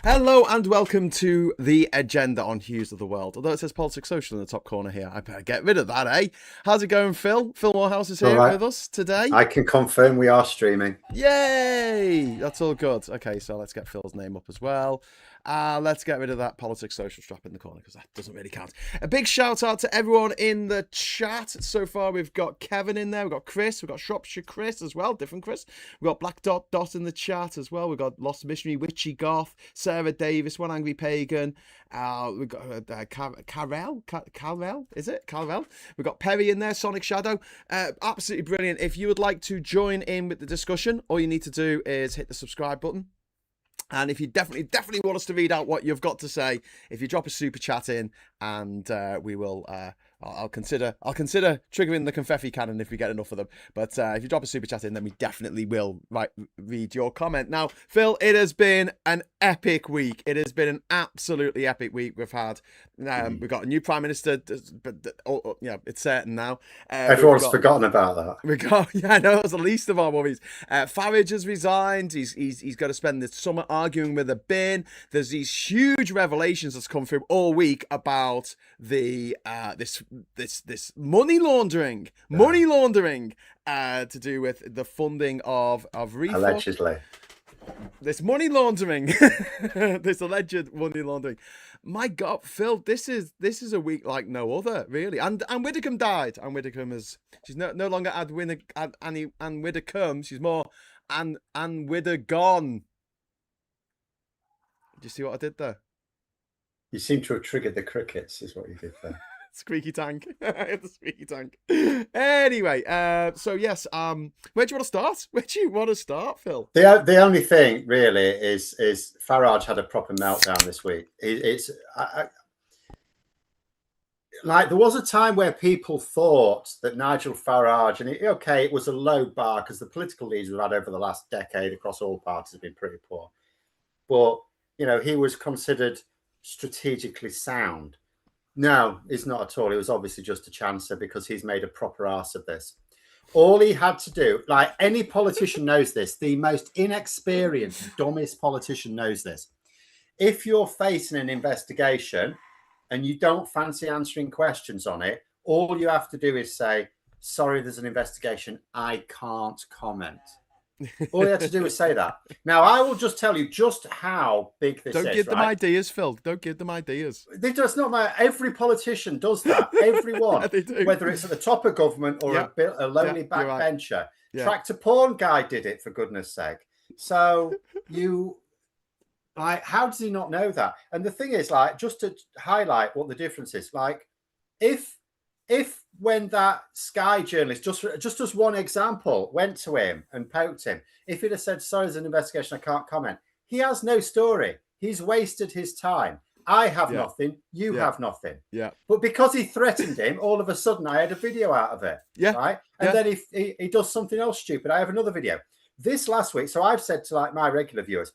Hello and welcome to the agenda on Hughes of the World. Although it says Politics Social in the top corner here, I better get rid of that, eh? How's it going, Phil? Phil Moorhouse is here with us today. I can confirm we are streaming. Yay! That's all good. Okay, so let's get Phil's name up as well. Let's get rid of that Politics Social strap in the corner because that doesn't really count. A big shout out to everyone in the chat. So far, we've got Kevin in there. We've got Chris. We've got Shropshire Chris as well. Different Chris. We've got Black Dot Dot in the chat as well. We've got Lost Missionary, Witchy Goth, Sarah Davis, One Angry Pagan. We've got Carvel, is it? Carvel. We've got Perry in there, Sonic Shadow. Absolutely brilliant. If you would like to join in with the discussion, all you need to do is hit the subscribe button. And if you definitely want us to read out what you've got to say, if you drop a super chat in, and we will, I'll consider triggering the confetti cannon if we get enough of them. But if you drop a super chat in, then we definitely will read your comment. Now, Phil, it has been an epic week. It has been an absolutely epic week. We've got a new prime minister, but it's certain now. Everyone's forgotten about that. That was the least of our worries. Farage has resigned. He's got to spend the summer arguing with a bin. There's these huge revelations that's come through all week about the this money laundering to do with the funding of reform. Allegedly. This money laundering, this alleged money laundering. My God, Phil, this is a week like no other, really. And Ann Widdecombe died. Ann Widdecombe she's no longer Ann Widdecombe. She's more Ann Widdecombe. Did you see what I did there? You seem to have triggered the crickets, is what you did there. Squeaky tank. The squeaky tank. Anyway, so yes, where do you want to start? Where do you want to start, Phil? The only thing really is Farage had a proper meltdown this week. Like there was a time where people thought that Nigel Farage, and it was a low bar because the political leaders we've had over the last decade across all parties have been pretty poor, but he was considered strategically sound. No, it's not at all. It was obviously just a chancer because he's made a proper arse of this. All he had to do, like any politician knows this, the most inexperienced, dumbest politician knows this. If you're facing an investigation and you don't fancy answering questions on it, all you have to do is say, sorry, there's an investigation. I can't comment. All you have to do is say that. Now, I will just tell you just how big this is. Don't give them ideas, Phil. Don't give them ideas. It's not my. Every politician does that. Everyone. They do. Whether it's at the top of government or a lonely backbencher. Yeah. Tractor porn guy did it, for goodness sake. So how does he not know that? And the thing is, just to highlight what the difference is, if when that Sky journalist, just as one example, went to him and poked him, if he'd have said, sorry, there's an investigation, I can't comment, he has no story. He's wasted his time. I have nothing. You have nothing. Yeah. But because he threatened him, all of a sudden I had a video out of it. Yeah. Right. And then he does something else stupid. I have another video. This last week, so I've said to my regular viewers,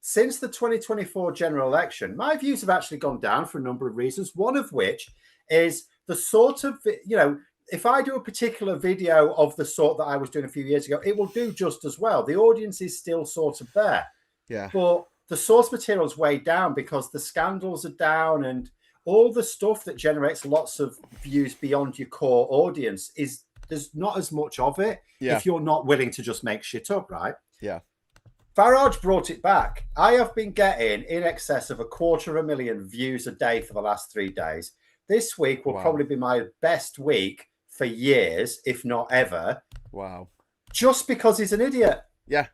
since the 2024 general election, my views have actually gone down for a number of reasons, one of which is the sort of, if I do a particular video of the sort that I was doing a few years ago, it will do just as well. The audience is still sort of there. Yeah. But the source material is way down because the scandals are down and all the stuff that generates lots of views beyond your core audience there's not as much of it if you're not willing to just make shit up, right? Yeah. Farage brought it back. I have been getting in excess of 250,000 views a day for the last 3 days. This week will probably be my best week for years, if not ever. Wow. Just because he's an idiot. Yeah.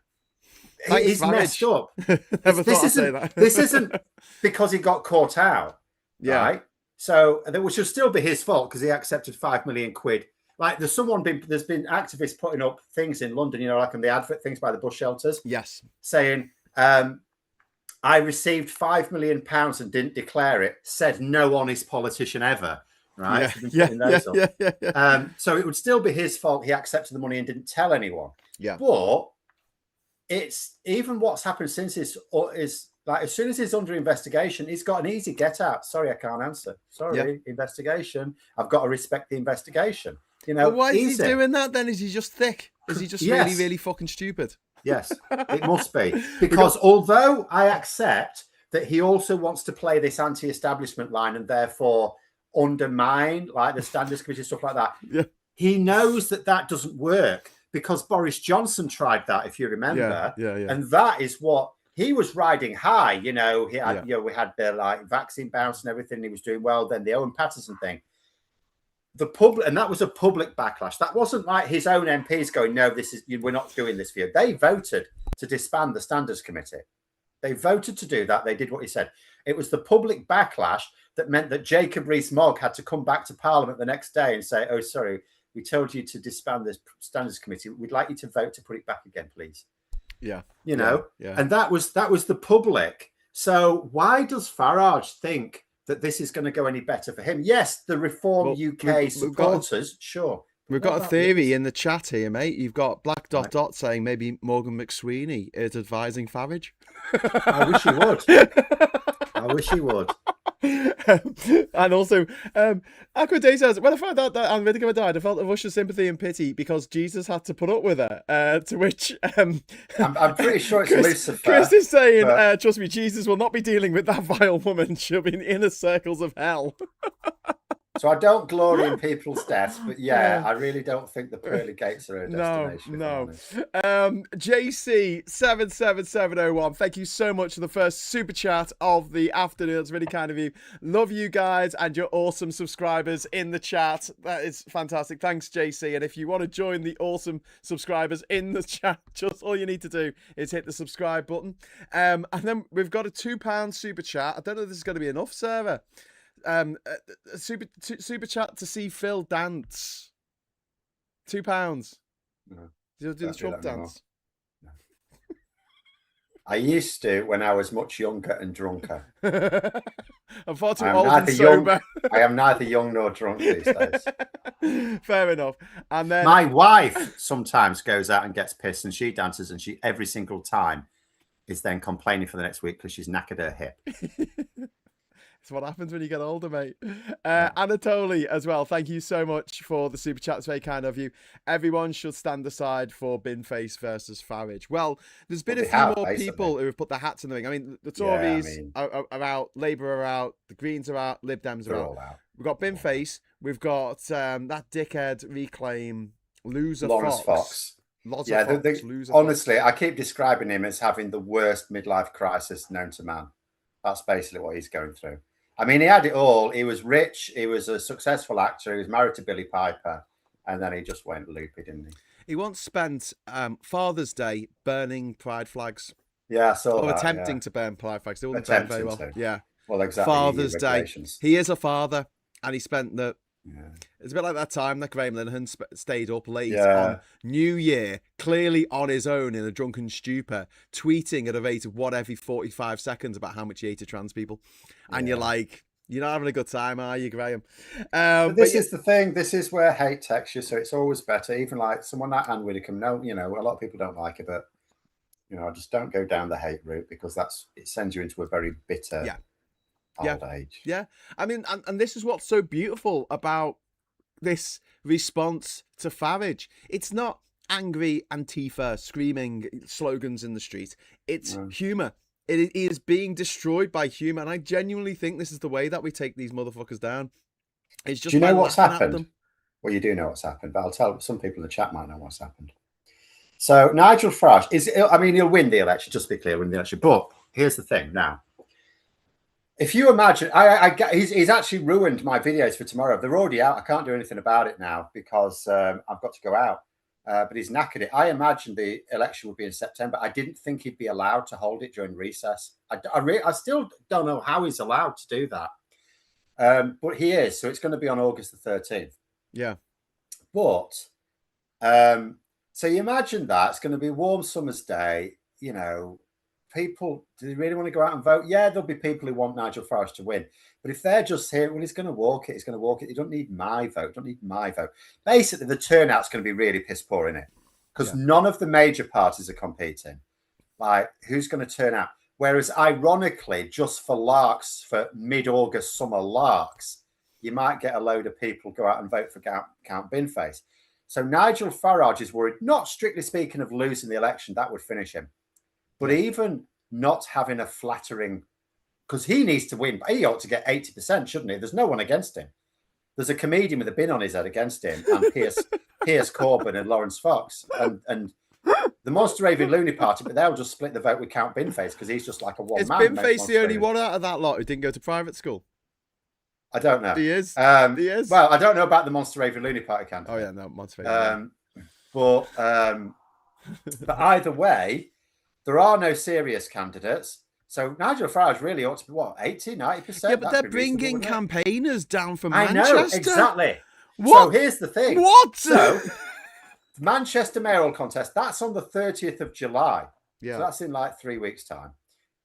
He's messed up. This isn't because he got caught out. Yeah. Right? So which should still be his fault because he accepted 5 million quid. There's been activists putting up things in London, like on the advert things by the bus shelters. Yes. Saying, I received £5 million and didn't declare it, said no honest politician ever. Right? Yeah. So it would still be his fault he accepted the money and didn't tell anyone. Yeah. But it's even what's happened since is as soon as he's under investigation, he's got an easy get out. Sorry, I can't answer. Sorry, investigation. I've got to respect the investigation. But why is he doing that then? Is he just thick? Is he just really fucking stupid? Yes, it must be. Because although I accept that he also wants to play this anti-establishment line and therefore undermine like the Standards Committee, stuff like that. Yeah. He knows that that doesn't work because Boris Johnson tried that, if you remember. Yeah. And that is what he was riding high. You know, he had, you know, we had the like vaccine bounce and everything. He was doing well. Then the Owen Paterson thing. The public, and that was a public backlash. That wasn't like his own MPs going, no, this is, we're not doing this for you. They voted to disband the Standards Committee. They voted to do that. They did what he said. It was the public backlash that meant that Jacob Rees-Mogg had to come back to Parliament the next day and say, oh, sorry, we told you to disband this Standards Committee. We'd like you to vote to put it back again, please. Yeah. You know, yeah. And that was the public. So why does Farage think that this is going to go any better for him? Yes, the Reform UK supporters, sure. We've got a theory in the chat here, mate. You've got Black Dot Dot saying maybe Morgan McSweeney is advising Farage. I wish he would. I wish he would. And also, Aquaday says, when I found out that Ann Widdecombe died, I felt a rush of sympathy and pity because Jesus had to put up with her. To which I'm pretty sure it's Lucifer. Chris is saying, trust me, Jesus will not be dealing with that vile woman. She'll be in inner circles of hell. So I don't glory in people's deaths, but yeah, I really don't think the pearly gates are a destination. No. JC77701, thank you so much for the first super chat of the afternoon. It's really kind of you. Love you guys and your awesome subscribers in the chat. That is fantastic. Thanks, JC. And if you want to join the awesome subscribers in the chat, just all you need to do is hit the subscribe button. And then we've got a £2 super chat. I don't know if this is going to be enough, server. Super chat to see Phil dance. £2. No, You'll do the Trump dance. No. I used to when I was much younger and drunker. I'm far too old and sober. I am neither young nor drunk these days. Fair enough. And then my wife sometimes goes out and gets pissed and she dances, and she every single time is then complaining for the next week because she's knackered her hip. It's what happens when you get older, mate. Anatoly as well. Thank you so much for the super chat. It's very kind of you. Everyone should stand aside for Binface versus Farage. Well, there's been a few more people who have put their hats in the ring. I mean, the Tories are out, Labour are out, the Greens are out, Lib Dems are out. We've got Binface. We've got that dickhead Reclaim loser Lawrence Fox. Loser honestly, Fox. I keep describing him as having the worst midlife crisis known to man. That's basically what he's going through. I mean, he had it all. He was rich. He was a successful actor. He was married to Billie Piper. And then he just went loopy, didn't he? He once spent Father's Day burning pride flags. Yeah, I saw or that. attempting to burn pride flags. They wouldn't burn very well. Yeah. Well, exactly. Father's Day. He is a father. And he spent the... Yeah. It's a bit like that time that Graham Linehan stayed up late on New Year, clearly on his own in a drunken stupor, tweeting at a rate of what every 45 seconds about how much he hated trans people. And you're like, you're not having a good time, are you, Graham? But this is the thing. This is where hate takes you. So it's always better. Even like someone like Ann Widdecombe, a lot of people don't like it, but, just don't go down the hate route because it sends you into a very bitter old age. Yeah. I mean, and this is what's so beautiful about this response to Farage. It's not angry Antifa screaming slogans in the street. It's humour. It is being destroyed by humour. And I genuinely think this is the way that we take these motherfuckers down. It's just do you know what's happened? Well, you do know what's happened, but I'll tell some people in the chat might know what's happened. So Nigel Farage he'll win the election, just to be clear, win the election. But here's the thing now. If you imagine, he's actually ruined my videos for tomorrow. They're already out. I can't do anything about it now because I've got to go out. But he's knackered it. I imagined the election would be in September. I didn't think he'd be allowed to hold it during recess. I still don't know how he's allowed to do that. But he is. So it's going to be on August the 13th. Yeah. But, so you imagine that. It's going to be a warm summer's day, people, do they really want to go out and vote? Yeah, there'll be people who want Nigel Farage to win. But if they're just here, well, he's going to walk it. He's going to walk it. You don't need my vote. Don't need my vote. Basically, the turnout's going to be really piss poor, isn't it? Because none of the major parties are competing. Like, who's going to turn out? Whereas, ironically, just for larks, for mid-August summer larks, you might get a load of people go out and vote for Count Binface. So Nigel Farage is worried, not strictly speaking of losing the election. That would finish him. But even not having a flattering because he needs to win. He ought to get 80%, shouldn't he? There's no one against him. There's a comedian with a bin on his head against him, and Piers Corbyn and Lawrence Fox, and the Monster Raving Loony Party, but they'll just split the vote with Count Binface because he's just like a one man. Is Binface the only one out of that lot who didn't go to private school? I don't know. He is. He is. Well, I don't know about the Monster Raving Loony Party candidate. Oh yeah, no, Monster Raving. But either way, there are no serious candidates. So Nigel Farage really ought to be, what, 80, 90%? Yeah, but they're bringing campaigners down from Manchester. I know, exactly. What? So here's the thing. What? So Manchester mayoral contest, that's on the 30th of July. Yeah. So that's in like 3 weeks' time.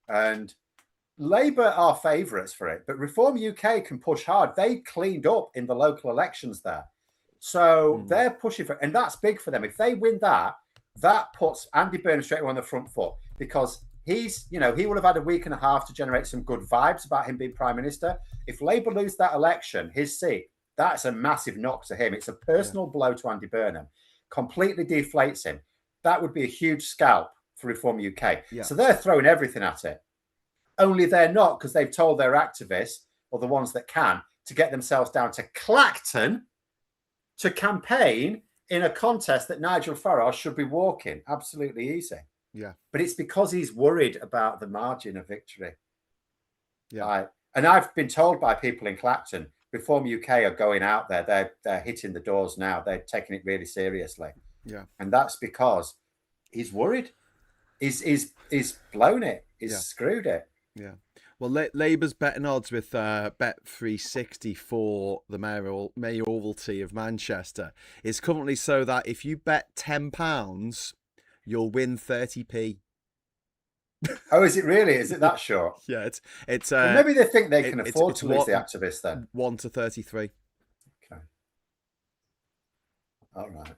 And Labour are favourites for it, but Reform UK can push hard. They cleaned up in the local elections there. So they're pushing for it. And that's big for them. If they win that, that puts Andy Burnham straight away on the front foot, because he's, you know, he will have had a week and a half to generate some good vibes about him being Prime Minister. If Labour lose that election, his seat, that's a massive knock to him. It's a personal blow to Andy Burnham. Completely deflates him. That would be a huge scalp for Reform UK. Yeah. So they're throwing everything at it. Only they're not, because they've told their activists, or the ones that can, to get themselves down to Clacton to campaign in a contest that Nigel Farage should be walking absolutely easy. Yeah. But it's because he's worried about the margin of victory. Yeah. And I've been told by people in Clacton, Reform UK are going out there. They're hitting the doors now. They're taking it really seriously. Yeah. And that's because he's worried. He's blown it. He's screwed it. Yeah. Well, Labour's betting odds with Bet360 for the mayoralty of Manchester is currently so that if you bet £10, you'll win 30p. Oh, is it really? Is it that short? Yeah, it's well, maybe they think they can afford to lose the activists then. 1 to 33. Okay. All right.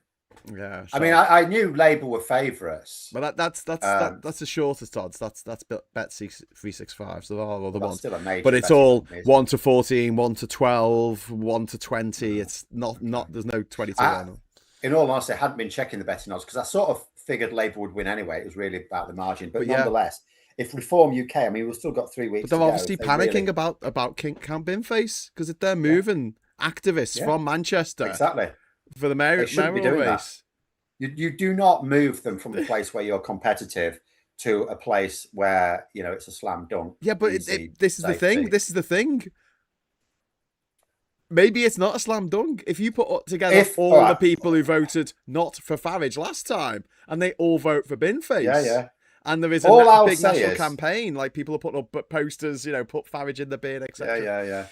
Yeah. I mean, I knew Labour were favourites. But that's the shortest odds. That's Bet365. So there are other ones. Still a major, but it's all 1 to 14, 1 to 12, 1 to 20. It's not. There's no 22 on. In all honesty, I hadn't been checking the betting odds because I sort of figured Labour would win anyway. It was really about the margin. But nonetheless, if Reform UK, I mean, we've still got 3 weeks. But they're obviously panicking about Camp Binface because they're moving activists from Manchester. Exactly. For the mayoral race. You do not move them from the place where you're competitive to a place where, you know, it's a slam dunk. Yeah, but this is the thing. This is the thing. Maybe it's not a slam dunk. If you put together all the people who voted not for Farage last time and they all vote for Binface. And there is a big national campaign, like people are putting up posters, you know, put Farage in the bin, etc.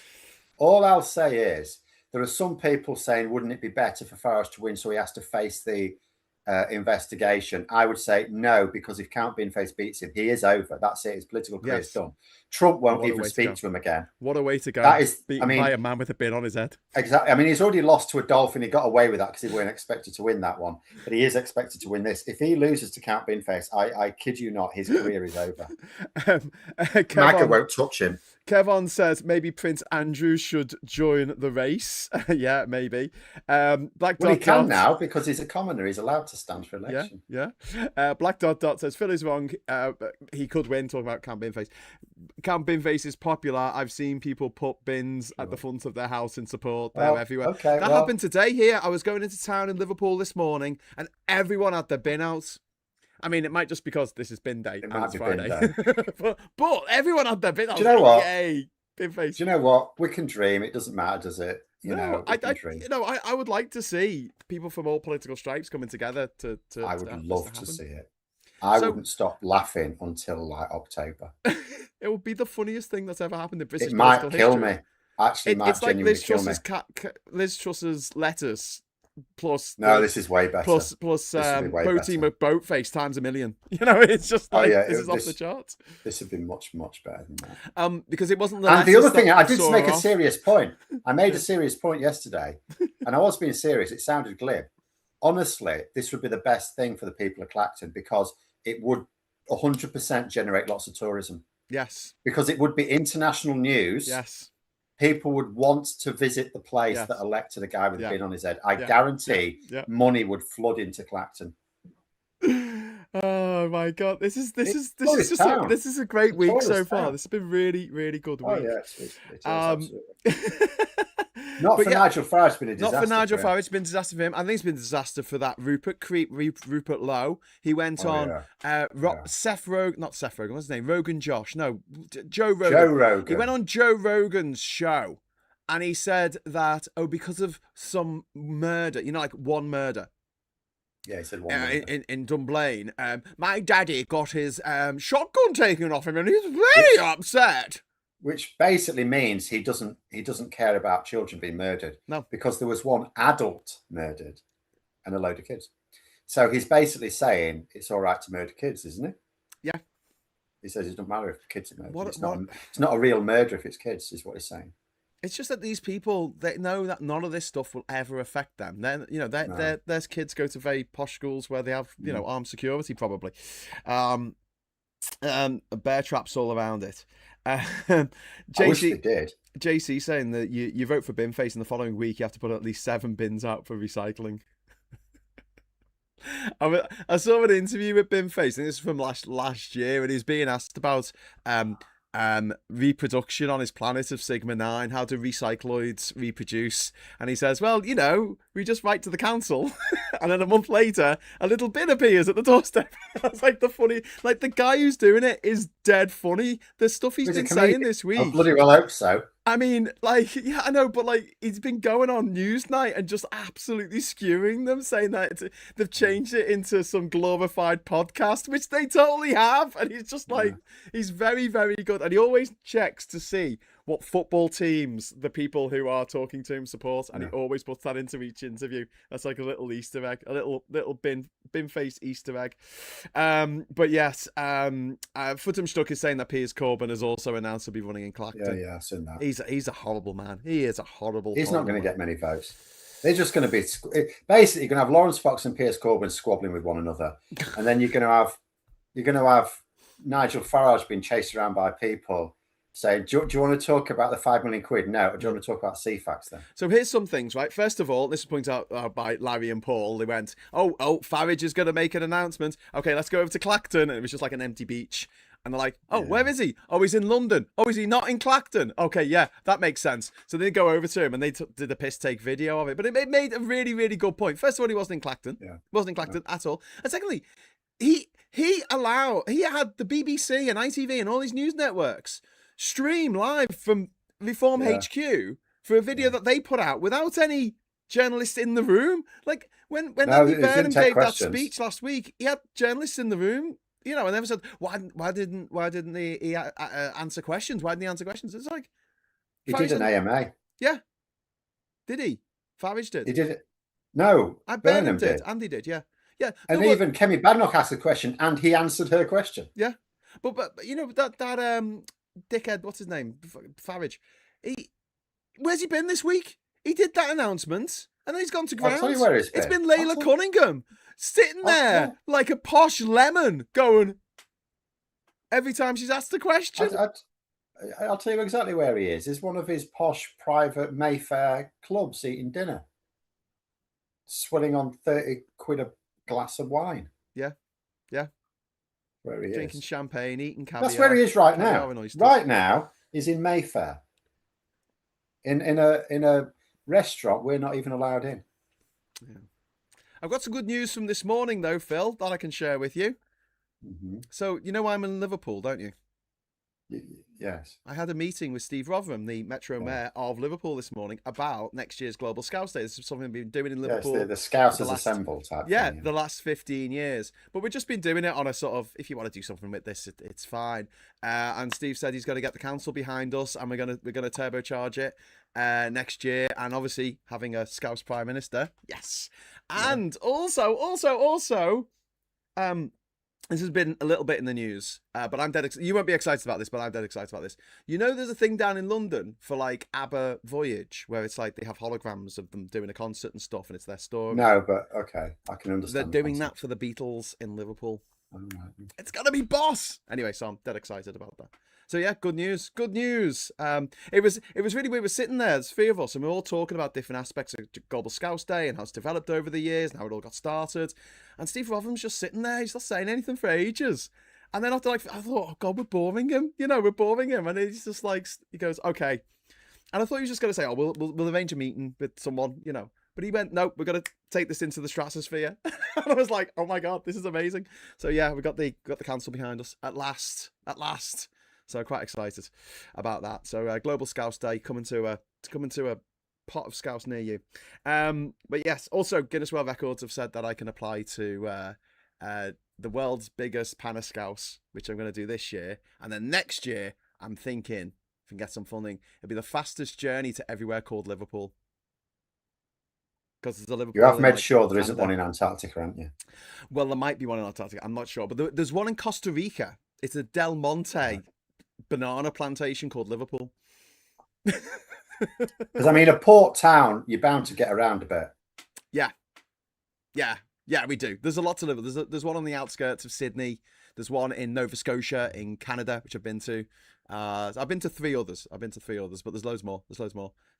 All I'll say is there are some people saying, wouldn't it be better for Farage to win so he has to face the investigation? I would say no, because if Count Binface beats him, he is over. That's it. His political career is done. Trump won't even speak to him again. What a way to go. That is, beaten by a man with a bin on his head. Exactly. I mean, he's already lost to a dolphin. He got away with that because he weren't expected to win that one. But he is expected to win this. If he loses to Count Binface, I kid you not, his career is over. MAGA won't touch him. Kevon says maybe Prince Andrew should join the race. Yeah, maybe. He can now because he's a commoner. He's allowed to stand for election. Yeah. Black Dot says Phil is wrong. He could win. Talking about Camp Binface. Camp Binface is popular. I've seen people put bins at the front of their house in support. They're everywhere. Okay, that happened today here. I was going into town in Liverpool this morning, and everyone had their bin out. I mean, it might just because this is bin day and it's Friday. but everyone had their bin out. Do you know what? Yay, Binface. Do you know what? We can dream. It doesn't matter, does it? I would like to see people from all political stripes coming together to I would love to see it. I wouldn't stop laughing until like October. It would be the funniest thing that's ever happened in British political history. It might kill me. Actually, it's like Liz Truss's letters plus. No, this is way better. Plus Boaty McBoatface times a million. You know, it's just like this is off the charts. This would be much better than that. Because it wasn't the. And the other thing, I did make a serious point. I made a serious point yesterday, and I was being serious. It sounded glib. Honestly, this would be the best thing for the people of Clacton because it would 100% generate lots of tourism. Yes. Because it would be international news. Yes. People would want to visit the place that elected a guy with a bin on his head. I guarantee money would flood into Clacton. Oh my god, this is tourist just town. this is a great It's a week so tourist far. town. This has been really good Oh week. yeah, it is Um, absolutely. Not but for yeah, Nigel Farage, it's been a disaster. not for Nigel for him. Farage. It's been a disaster for him. I think it's been a disaster for that Rupert Lowe. He went on Seth Rogen, not Seth Rogen. What's his name? Rogan Josh. No, Joe Rogan. Joe Rogan. He went on Joe Rogan's show, and he said that because of some murder, like one murder. Yeah, he said one murder. In Dunblane, my daddy got his shotgun taken off him, and he's very upset. Which basically means he doesn't care about children being murdered. No, because there was one adult murdered and a load of kids. So he's basically saying it's all right to murder kids, isn't it? Yeah. He says it doesn't matter if kids are murdered. It's What? not a real murder if it's kids, is what he's saying. It's just that these people, they know that none of this stuff will ever affect them. Then their kids go to very posh schools where they have armed security probably, bear traps all around it. I wish they did. JC saying that you vote for Binface and the following week you have to put at least 7 bins out for recycling. I saw an interview with Binface, I think this is from last year, and he's being asked about reproduction on his planet of Sigma-9, how do recycloids reproduce, and he says, well, we just write to the council and then a month later a little bin appears at the doorstep. That's like the guy who's doing it is dead funny. The stuff he's been saying this week, I bloody well hope so. I mean, yeah, I know, but he's been going on Newsnight and just absolutely skewing them, saying that they've changed it into some glorified podcast, which they totally have. And he's just he's very, very good. And he always checks to see what football teams the people who are talking to him support. And he always puts that into each interview. That's like a little Easter egg, a little bin-face Easter egg. But yes, Footham Stuck is saying that Piers Corbyn has also announced to be running in Clacton. Yeah, I've seen that. He's a horrible man. He is a horrible. He's not going to get many votes. They're just going to be basically you're going to have Lawrence Fox and Piers Corbyn squabbling with one another, and then you're going to have Nigel Farage being chased around by people saying, "Do you want to talk about the £5 million? No, or do you want to talk about CFAX then?" So here's some things, right? First of all, this is pointed out by Larry and Paul. They went, "Oh, Farage is going to make an announcement. Okay, let's go over to Clacton," and it was just like an empty beach. And they're like, oh, where is he? Oh, he's in London. Oh, is he not in Clacton? Okay, yeah, that makes sense. So they go over to him and they did a piss take video of it. But it made a really, really good point. First of all, he wasn't in Clacton. Yeah. Wasn't in Clacton at all. And secondly, he had the BBC and ITV and all these news networks stream live from Reform HQ for a video that they put out without any journalists in the room. Like when Andy Burnham gave that speech last week, he had journalists in the room. And they said, why didn't he answer questions? Why didn't he answer questions? It's like he did an AMA. Yeah, did he? Farage did. He did it. No, Burnham did. Andy did. Yeah. And no, even Kemi Badnock asked a question, and he answered her question. Yeah, but that dickhead, what's his name? Farage. Where's he been this week? He did that announcement, and then he's gone to ground. I'll tell you where he's been. It's been Layla Cunningham. Sitting there like a posh lemon going every time she's asked a question. I'll tell you exactly where he is. It's one of his posh private Mayfair clubs eating dinner. Swilling on 30 quid a glass of wine. Yeah. Where he Drinking champagne, eating caviar. That's where he is right now. Right now, he's in Mayfair. In a restaurant we're not even allowed in. Yeah. I've got some good news from this morning, though, Phil, that I can share with you. Mm-hmm. So, I'm in Liverpool, don't you? Yes. I had a meeting with Steve Rotherham, the Metro Mayor of Liverpool, this morning about next year's Global Scouts Day. This is something we've been doing in Liverpool. Yes, the Scouts Assemble type thing. The last 15 years. But we've just been doing it on a sort of, if you want to do something with this, it's fine. And Steve said he's going to get the council behind us, and we're going to turbocharge it next year. And obviously, having a Scouts Prime Minister, yes. And also, this has been a little bit in the news, but I'm dead. You won't be excited about this, but I'm dead excited about this. There's a thing down in London for like ABBA Voyage, where it's like they have holograms of them doing a concert and stuff, and it's their story. No, but okay, I can understand. They're doing that for the Beatles in Liverpool. Oh, right. It's gonna be boss. Anyway, so I'm dead excited about that. So yeah, good news. Good news. It was really weird. We're sitting there, there's three of us, and we're all talking about different aspects of Global Scouts Day and how it's developed over the years and how it all got started. And Steve Rotham's just sitting there. He's not saying anything for ages. And then after I thought, oh God, we're boring him. We're boring him. And he's just like, he goes, okay. And I thought he was just going to say, oh, we'll arrange a meeting with someone, But he went, no, we're going to take this into the stratosphere. And I was like, oh my God, this is amazing. So yeah, we got the council behind us at last. So quite excited about that. So Global Scouts Day coming to a pot of Scouts near you. But yes, also Guinness World Records have said that I can apply to the world's biggest pan of Scouts, which I'm going to do this year. And then next year, I'm thinking, if I can get some funding, it'll be the fastest journey to everywhere called Liverpool. Because there's a Liverpool. You have made sure there isn't one in Antarctica, haven't you? Well, there might be one in Antarctica. I'm not sure. But there's one in Costa Rica. It's a Del Monte banana plantation called Liverpool. Because, I mean, a port town, you're bound to get around a bit. Yeah, we do. There's a lot to live. There's one on the outskirts of Sydney. There's one in Nova Scotia in Canada, which I've been to. I've been to three others, but there's loads more. So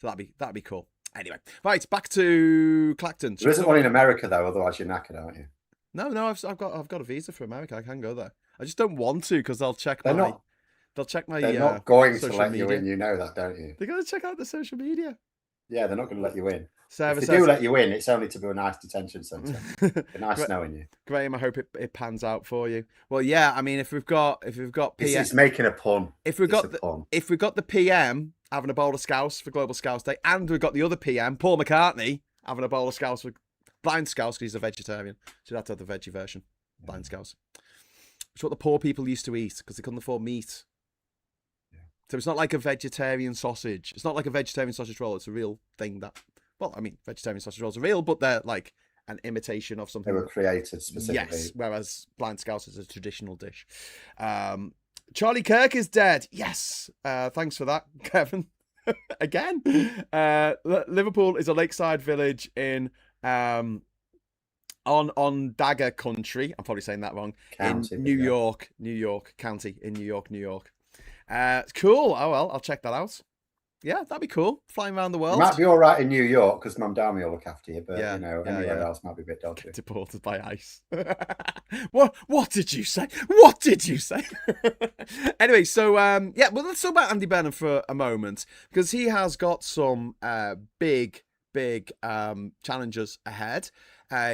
that'd be cool. Anyway, right, back to Clacton. There isn't one in America though, otherwise you're knackered, aren't you? No, I've got a visa for America. I can go there. I just don't want to because they'll check my. They're not going to let media. you in. You know that, don't you? They're going to check out the social media. Yeah, they're not going to let you in. Sarah if they do let you in, it's only to be a nice detention centre. Nice knowing you, Graham. I hope it pans out for you. Well, yeah. I mean, if we've got PM, it's making a pun. If we've got the PM having a bowl of Scouts for Global Scouts Day, and we've got the other PM, Paul McCartney, having a bowl of Scouts for Blind Scouts because he's a vegetarian, so that's the veggie version. Blind Scouts. It's what the poor people used to eat because they couldn't afford meat. So it's not like a vegetarian sausage. It's not like a vegetarian sausage roll. It's a real thing that. Well, I mean, vegetarian sausage rolls are real, but they're like an imitation of something. They were created specifically. Yes, whereas Blind Scouts is a traditional dish. Charlie Kirk is dead. Yes. Thanks for that, Kevin. Again. Liverpool is a lakeside village in on Dagger Country. I'm probably saying that wrong. County, in New York County in New York. Cool. Oh well, I'll check that out. Yeah, that'd be cool. Flying around the world. You might be all right in New York because Mum Dami will look after you, but anywhere else might be a bit dodgy. Deported by ICE. What did you say? What did you say? Anyway, so well, let's talk about Andy Burnham for a moment because he has got some big challenges ahead.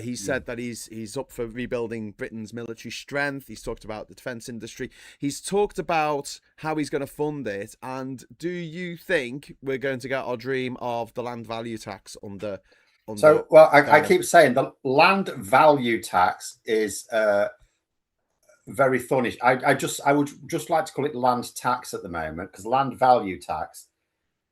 He said that he's up for rebuilding Britain's military strength. He's talked about the defence industry. He's talked about how he's going to fund it. And do you think we're going to get our dream of the land value tax under? So, well, I keep saying the land value tax is very funny. I would just like to call it land tax at the moment because land value tax,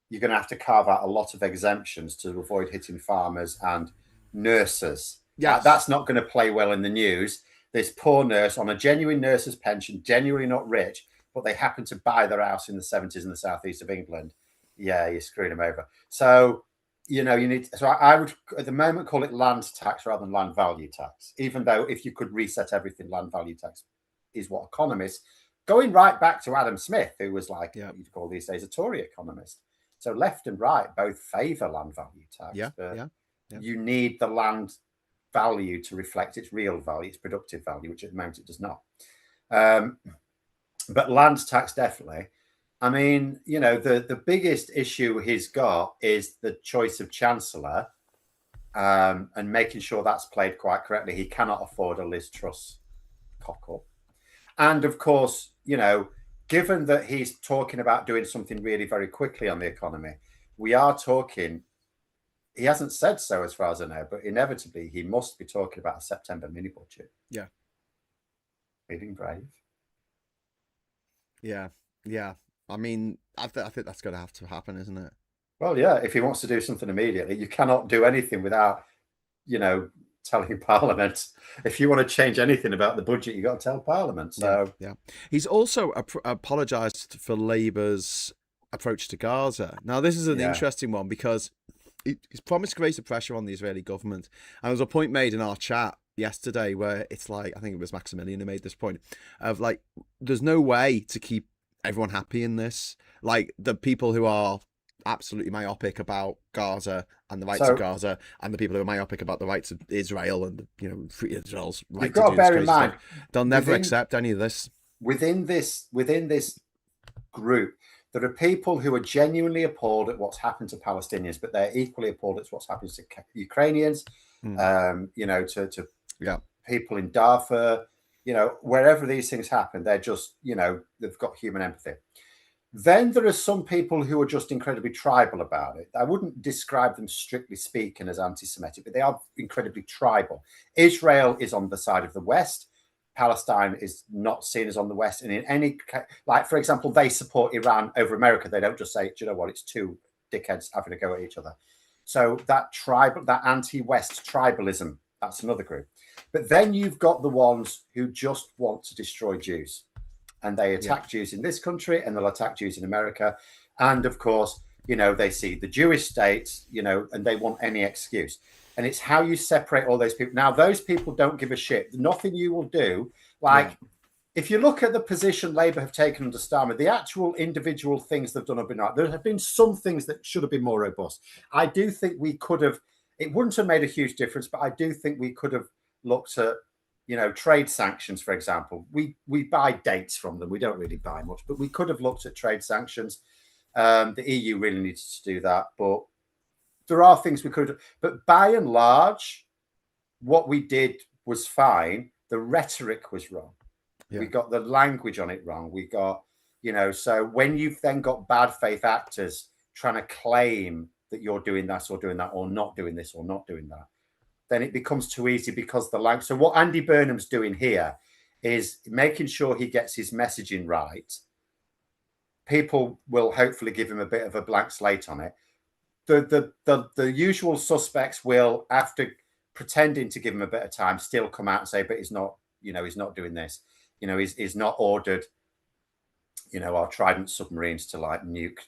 you're going to have to carve out a lot of exemptions to avoid hitting farmers and nurses. That's not going to play well in the news. This poor nurse on a genuine nurse's pension, genuinely not rich, but they happen to buy their house in the 70s in the southeast of England. Yeah, you're screwing them over. So, you need. So I would at the moment call it land tax rather than land value tax, even though if you could reset everything, land value tax is what economists, going right back to Adam Smith, who was like, you'd call these days a Tory economist. So left and right both favour land value tax. Yeah. You need the land value to reflect its real value, its productive value, which at the moment it does not. But land tax, definitely. I mean, the biggest issue he's got is the choice of chancellor and making sure that's played quite correctly. He cannot afford a Liz Truss cock-up. And of course, given that he's talking about doing something really very quickly on the economy, we are talking. He hasn't said so as far as I know, but inevitably he must be talking about a September mini budget. Yeah. Feeling brave. Yeah. I mean, I think that's going to have to happen, isn't it? Well, yeah. If he wants to do something immediately, you cannot do anything without, telling Parliament. If you want to change anything about the budget, you got to tell Parliament. So yeah. He's also apologised for Labour's approach to Gaza. Now, this is an interesting one because he's promised greater pressure on the Israeli government. And there was a point made in our chat yesterday where it's like, I think it was Maximilian who made this point of like, there's no way to keep everyone happy in this? Like the people who are absolutely myopic about Gaza and the rights of Gaza, and the people who are myopic about the rights of Israel and free Israel's right you've got to to do this bear in crazy mind, stuff, they'll never accept any of this. Within this group, there are people who are genuinely appalled at what's happened to Palestinians, but they're equally appalled at what's happened to Ukrainians, to people in Darfur, wherever these things happen, they're just, they've got human empathy. Then there are some people who are just incredibly tribal about it. I wouldn't describe them, strictly speaking, as anti-Semitic, but they are incredibly tribal. Israel is on the side of the West. Palestine is not seen as on the West. And in any, like, for example, they support Iran over America. They don't just say, do you know what, it's two dickheads having a go at each other. So that anti-West tribalism, that's another group. But then you've got the ones who just want to destroy Jews. And they attack Jews in this country, and they'll attack Jews in America. And of course, they see the Jewish state, and they want any excuse. And it's how you separate all those people. Now, those people don't give a shit. Nothing you will do. Like, if you look at the position Labour have taken under Starmer, the actual individual things they've done have been right. There have been some things that should have been more robust. I do think we could have, it wouldn't have made a huge difference, but I do think we could have looked at, trade sanctions, for example. We buy dates from them. We don't really buy much, but we could have looked at trade sanctions. The EU really needed to do that, but there are things we could. But by and large, what we did was fine. The rhetoric was wrong. We got the language on it wrong. We got, so when you've then got bad faith actors trying to claim that you're doing this or doing that, or not doing this or not doing that, then it becomes too easy because the language. So what Andy Burnham's doing here is making sure he gets his messaging right. People will hopefully give him a bit of a blank slate on it. The usual suspects will, after pretending to give him a bit of time, still come out and say, but he's not, he's not doing this. He's not ordered, our Trident submarines to like nuke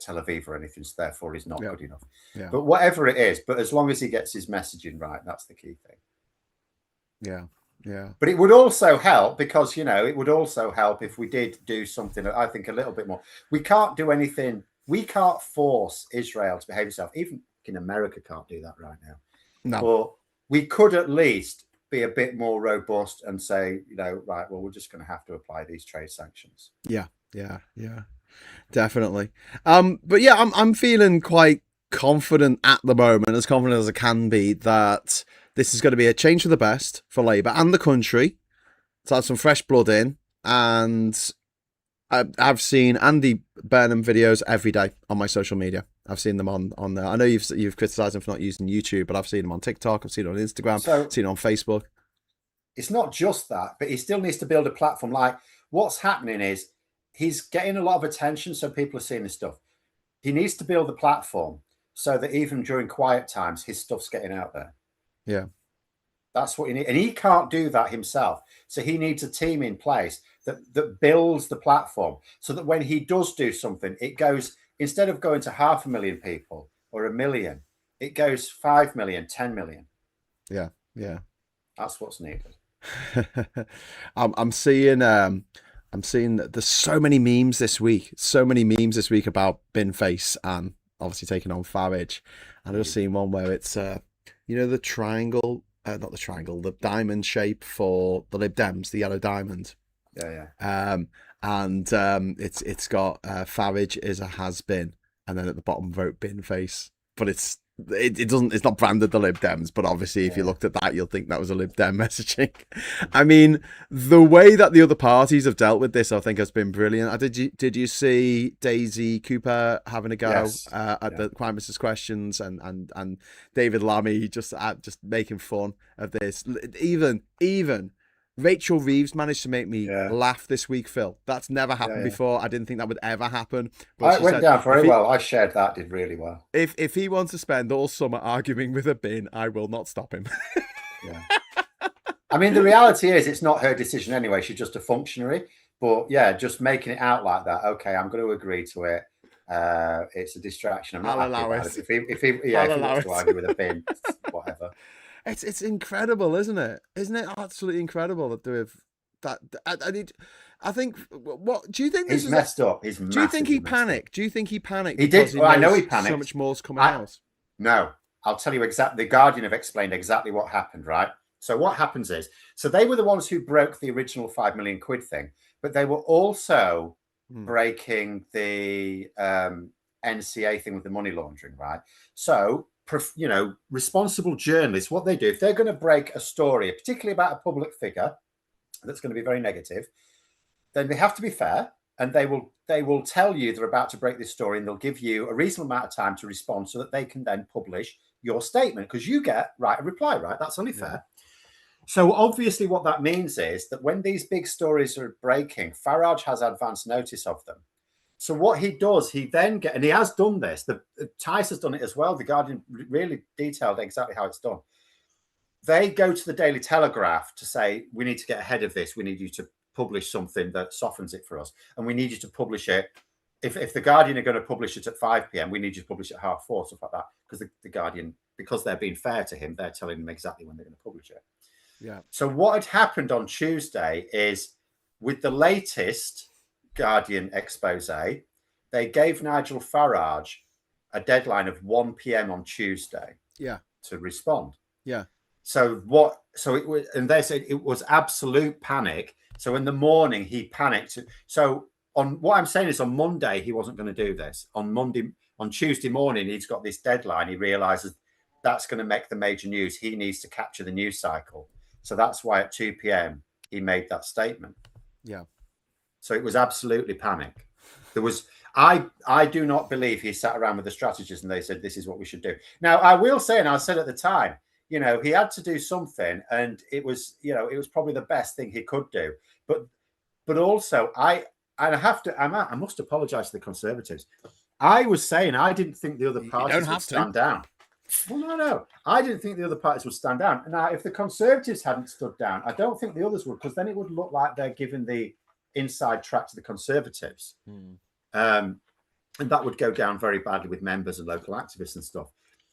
Tel Aviv or anything, so therefore he's not good enough. Yeah. But whatever it is, but as long as he gets his messaging right, that's the key thing. Yeah. But it would also help because, it would also help if we did do something, I think, a little bit more. We can't do anything. We can't force Israel to behave itself. Even in America can't do that right now. No. But we could at least be a bit more robust and say, right, well, we're just going to have to apply these trade sanctions. Yeah. Definitely. But yeah, I'm feeling quite confident at the moment, as confident as I can be, that this is going to be a change for the best for Labour and the country. To have some fresh blood in, and I've seen Andy Burnham videos every day on my social media. I've seen them on there. I know you've criticised him for not using YouTube, but I've seen them on TikTok. I've seen them on Instagram. I've seen them on Facebook. It's not just that, but he still needs to build a platform. Like, what's happening is he's getting a lot of attention, so people are seeing his stuff. He needs to build a platform so that even during quiet times, his stuff's getting out there. Yeah. That's what he needs. And he can't do that himself. So he needs a team in place that builds the platform so that when he does do something, it goes, instead of going to 500,000 people or 1 million, it goes 5 million, 10 million. Yeah. That's what's needed. I'm seeing that there's so many memes this week. About Binface and obviously taking on Farage. And I've just seen one where it's the triangle, not the triangle, the diamond shape for the Lib Dems, the yellow diamond. Yeah. It's got Farage is a has-been, and then at the bottom vote Binface. But it's not branded the Lib Dems, but obviously if you looked at that, you'll think that was a Lib Dem messaging. I mean, the way that the other parties have dealt with this, I think, has been brilliant. Did you see Daisy Cooper having a go at the Prime Minister's questions, and David Lammy just making fun of this? Even Rachel Reeves managed to make me laugh this week, Phil. That's never happened before. I didn't think that would ever happen. But it went down very well. I shared that, did really well. If he wants to spend all summer arguing with a bin, I will not stop him. I mean, the reality is it's not her decision anyway. She's just a functionary. But just making it out like that. Okay, I'm going to agree to it. It's a distraction. I'm not happy about it. If he wants to argue with a bin, whatever. It's incredible, isn't it? Isn't it absolutely incredible that they've that? I think. What do you think? This He's is messed up. He's Do you think he massively messed up. panicked? Do you think he panicked? He because did. Well, I know he knows panicked. So much more's coming out. No, I'll tell you exactly. The Guardian have explained exactly what happened, right? So what happens is, so they were the ones who broke the original 5 million quid thing, but they were also breaking the NCA thing with the money laundering, right? So, you know, responsible journalists, what they do, if they're going to break a story, particularly about a public figure that's going to be very negative, then they have to be fair, and they will tell you they're about to break this story, and they'll give you a reasonable amount of time to respond so that they can then publish your statement, because you get a reply, right? That's only fair. So obviously what that means is that when these big stories are breaking, Farage has advance notice of them. So what he does, he then and he has done this, the Tice has done it as well. The Guardian really detailed exactly how it's done. They go to the Daily Telegraph to say, we need to get ahead of this. We need you to publish something that softens it for us. And we need you to publish it. If the Guardian are going to publish it at 5 p.m, we need you to publish it at 4:30, stuff like that. Because the Guardian, because they're being fair to him, they're telling him exactly when they're going to publish it. Yeah. So what had happened on Tuesday is, with the latest Guardian expose, they gave Nigel Farage a deadline of 1 p.m. on Tuesday. Yeah. To respond. Yeah. So it was, and they said it was absolute panic. So in the morning he panicked. So on what I'm saying is, on Monday he wasn't going to do this. On Tuesday morning he's got this deadline. He realizes that's going to make the major news. He needs to capture the news cycle. So that's why at 2 p.m. he made that statement. Yeah. So it was absolutely panic. There was, I do not believe he sat around with the strategists and they said, this is what we should do. Now, I will say, and I said at the time, you know, he had to do something, and it was, you know, it was probably the best thing he could do. But also I must apologize to the Conservatives. I was saying I didn't think the other parties would stand down. Well, no. I didn't think the other parties would stand down. Now, if the Conservatives hadn't stood down, I don't think the others would, because then it would look like they're giving the inside track to the Conservatives. And that would go down very badly with members and local activists and stuff.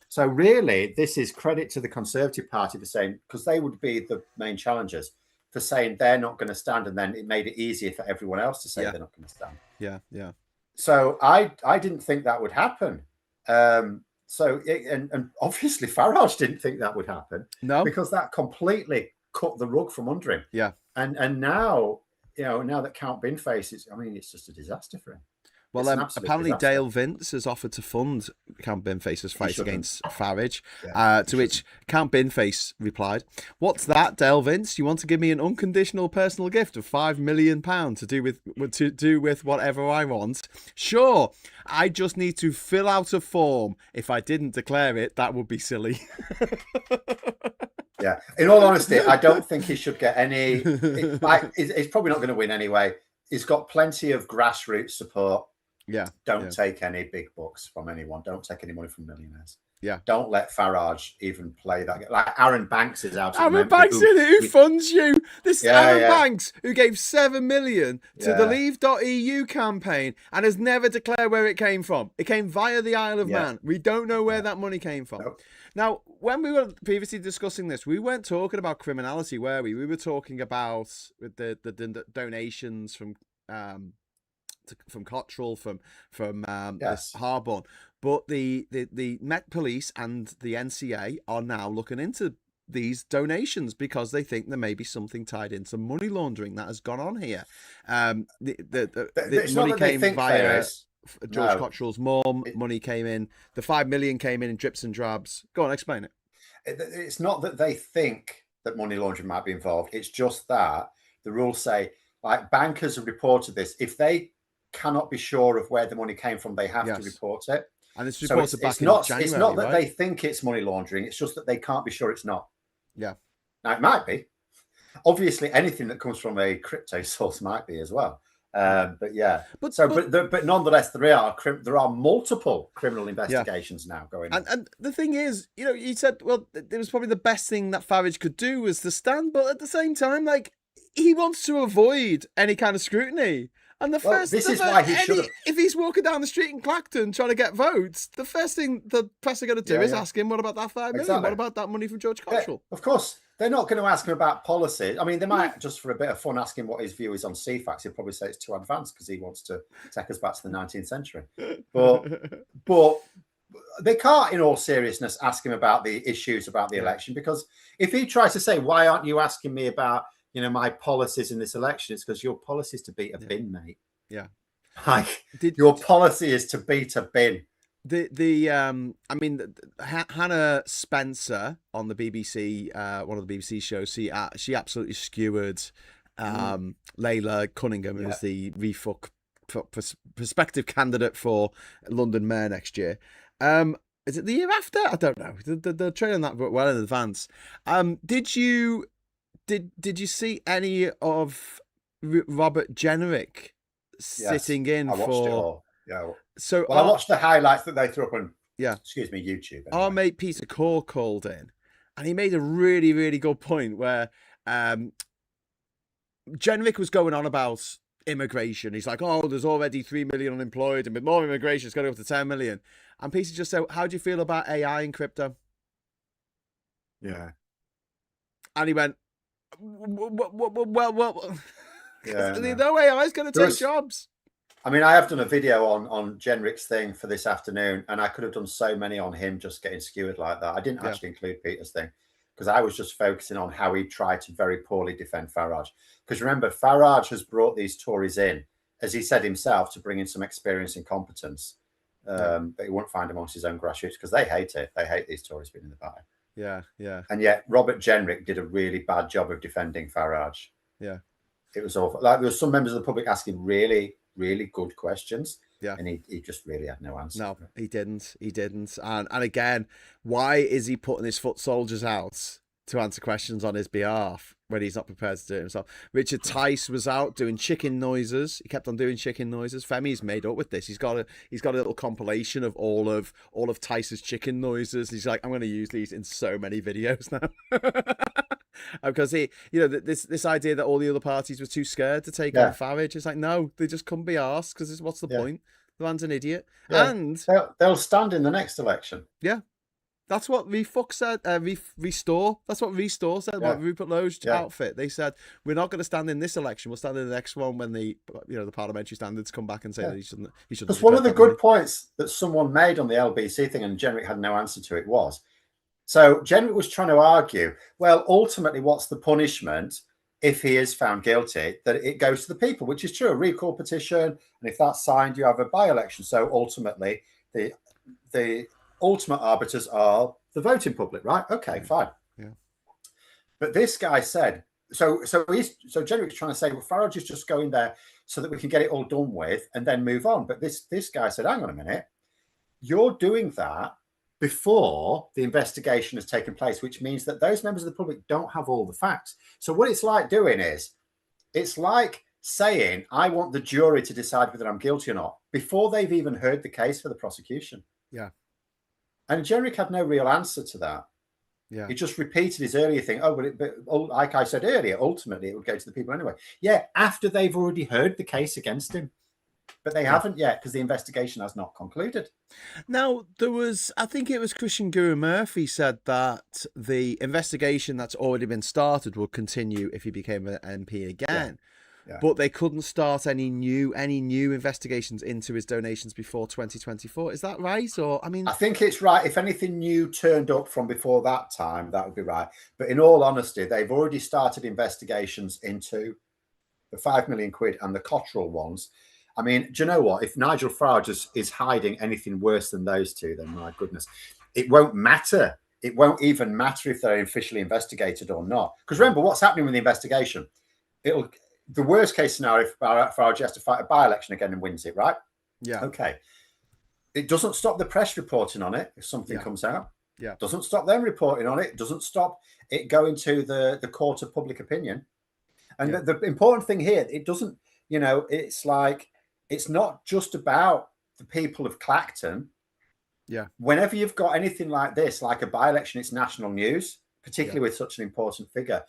So really, this is credit to the Conservative Party for saying, because they would be the main challengers, for saying they're not going to stand, and then it made it easier for everyone else to say they're not going to stand. Yeah, yeah. So I didn't think that would happen. So, and obviously Farage didn't think that would happen. No, because that completely cut the rug from under him. Yeah. And now, you know, now that Count Binface is, I mean, it's just a disaster for him. Well, apparently disaster. Dale Vince has offered to fund Count Binface's fight against Farage, to which Count Binface replied, "What's that, Dale Vince? You want to give me an unconditional personal gift of £5 million to do with whatever I want? Sure, I just need to fill out a form. If I didn't declare it, that would be silly." Yeah, in all honesty, I don't think he should get any. He's probably not going to win anyway. He's got plenty of grassroots support. Yeah. Don't take any big bucks from anyone. Don't take any money from millionaires. Yeah. Don't let Farage even play that. Like Aaron Banks is out. Aaron Banks is it? Who funds you? This is Aaron Banks, who gave $7 million to the Leave.eu campaign and has never declared where it came from. It came via the Isle of Man. We don't know where that money came from. Nope. Now, when we were previously discussing this, we weren't talking about criminality, were we? We were talking about the donations from Cottrell, from Harborne. But the Met Police and the NCA are now looking into these donations because they think there may be something tied into money laundering that has gone on here. The money came via George Cottrell's mum. Money came in. The 5 million came in drips and drabs. Go on, explain it. It's not that they think that money laundering might be involved. It's just that the rules say, like, bankers have reported this. If they cannot be sure of where the money came from, they have to report it. And it's reported back in January. It's not that they think it's money laundering. It's just that they can't be sure it's not. Yeah. Now, it might be. Obviously, anything that comes from a crypto source might be as well. But nonetheless, there are multiple criminal investigations now going on. And the thing is, you know, you said, well, it was probably the best thing that Farage could do was to stand, but at the same time, like, he wants to avoid any kind of scrutiny. And this is why he should have. If he's walking down the street in Clacton trying to get votes, the first thing the press are going to do is ask him, what about that 5 million? Exactly. What about that money from George Cottrell? Of course, they're not going to ask him about policy. I mean, they might, just for a bit of fun, ask him what his view is on CFAX. He'll probably say it's too advanced because he wants to take us back to the 19th century. But they can't, in all seriousness, ask him about the issues about the election, because if he tries to say, why aren't you asking me about, my policies in this election, it's because your policy is to beat a bin, mate. Yeah. Like, your policy is to beat a bin. I mean, Hannah Spencer on the BBC, one of the BBC shows, she absolutely skewered Layla Cunningham as the prospective candidate for London Mayor next year. Is it the year after? I don't know. They're trailing that well in advance. Did you see any of Robert Jenrick sitting in I watched for? It all. Yeah. So I watched the highlights that they threw up on. Excuse me, YouTube. Anyway. Our mate Peter Core called in, and he made a really, really good point where Jenrick was going on about immigration. He's like, oh, there's already 3 million unemployed, and with more immigration, it's going to go up to 10 million. And Peter just said, how do you feel about AI and crypto? Yeah. And he went, well, no AI is going to take jobs. I mean, I have done a video on Jenrick's thing for this afternoon, and I could have done so many on him just getting skewered like that. I didn't actually include Peter's thing because I was just focusing on how he tried to very poorly defend Farage. Because remember, Farage has brought these Tories in, as he said himself, to bring in some experience and competence. But he won't find amongst his own grassroots because they hate it. They hate these Tories being in the party. Yeah, yeah. And yet Robert Jenrick did a really bad job of defending Farage. Yeah. It was awful. Like, there were some members of the public asking really, really good questions. Yeah. And he just really had no answer. No, he didn't. He didn't. And again, why is he putting his foot soldiers out to answer questions on his behalf when he's not prepared to do it himself? Richard Tice was out doing chicken noises. He kept on doing chicken noises. Femi's made up with this. He's got a little compilation of all of Tice's chicken noises. He's like, I'm going to use these in so many videos now. Because this idea that all the other parties were too scared to take on Farage. It's like, no, they just couldn't be asked because what's the point? The man's an idiot. Yeah. And they'll stand in the next election. Yeah. That's what Refuck said. Restore. That's what Restore said about Rupert Lowe's outfit. They said, we're not going to stand in this election. We'll stand in the next one when the parliamentary standards come back and say that he shouldn't. Because one of the good points that someone made on the LBC thing, and Jenrick had no answer to it, was, so Jenrick was trying to argue, well, ultimately, what's the punishment if he is found guilty? That it goes to the people, which is true. A recall petition, and if that's signed, you have a by-election. So ultimately, the ultimate arbiters are the voting public, right? Okay, fine. Yeah. But this guy said, so Jenrick's trying to say, well, Farage is just going there so that we can get it all done with and then move on. But this guy said, hang on a minute, you're doing that before the investigation has taken place, which means that those members of the public don't have all the facts. So what it's like doing is, it's like saying, I want the jury to decide whether I'm guilty or not before they've even heard the case for the prosecution. Yeah. And Jenrick had no real answer to that. Yeah. He just repeated his earlier thing. But like I said earlier, ultimately it would go to the people anyway. Yeah, after they've already heard the case against him. But they haven't yet because the investigation has not concluded. Now, I think it was Christian Guru Murphy said that the investigation that's already been started will continue if he became an MP again. Yeah. But they couldn't start any new investigations into his donations before 2024. Is that right? Or I think it's right. If anything new turned up from before that time, that would be right. But in all honesty, they've already started investigations into the 5 million quid and the Cottrell ones. I mean, do you know what? If Nigel Farage is hiding anything worse than those two, then my goodness, it won't matter. It won't even matter if they're officially investigated or not. Because remember, what's happening with the investigation? The worst case scenario, if Farage has to fight a by-election again and wins it, right? Yeah. Okay. It doesn't stop the press reporting on it if something comes out. Yeah. Doesn't stop them reporting on it. Doesn't stop it going to the court of public opinion. And the important thing here, it doesn't, it's like, it's not just about the people of Clacton. Yeah. Whenever you've got anything like this, like a by-election, it's national news, particularly with such an important figure.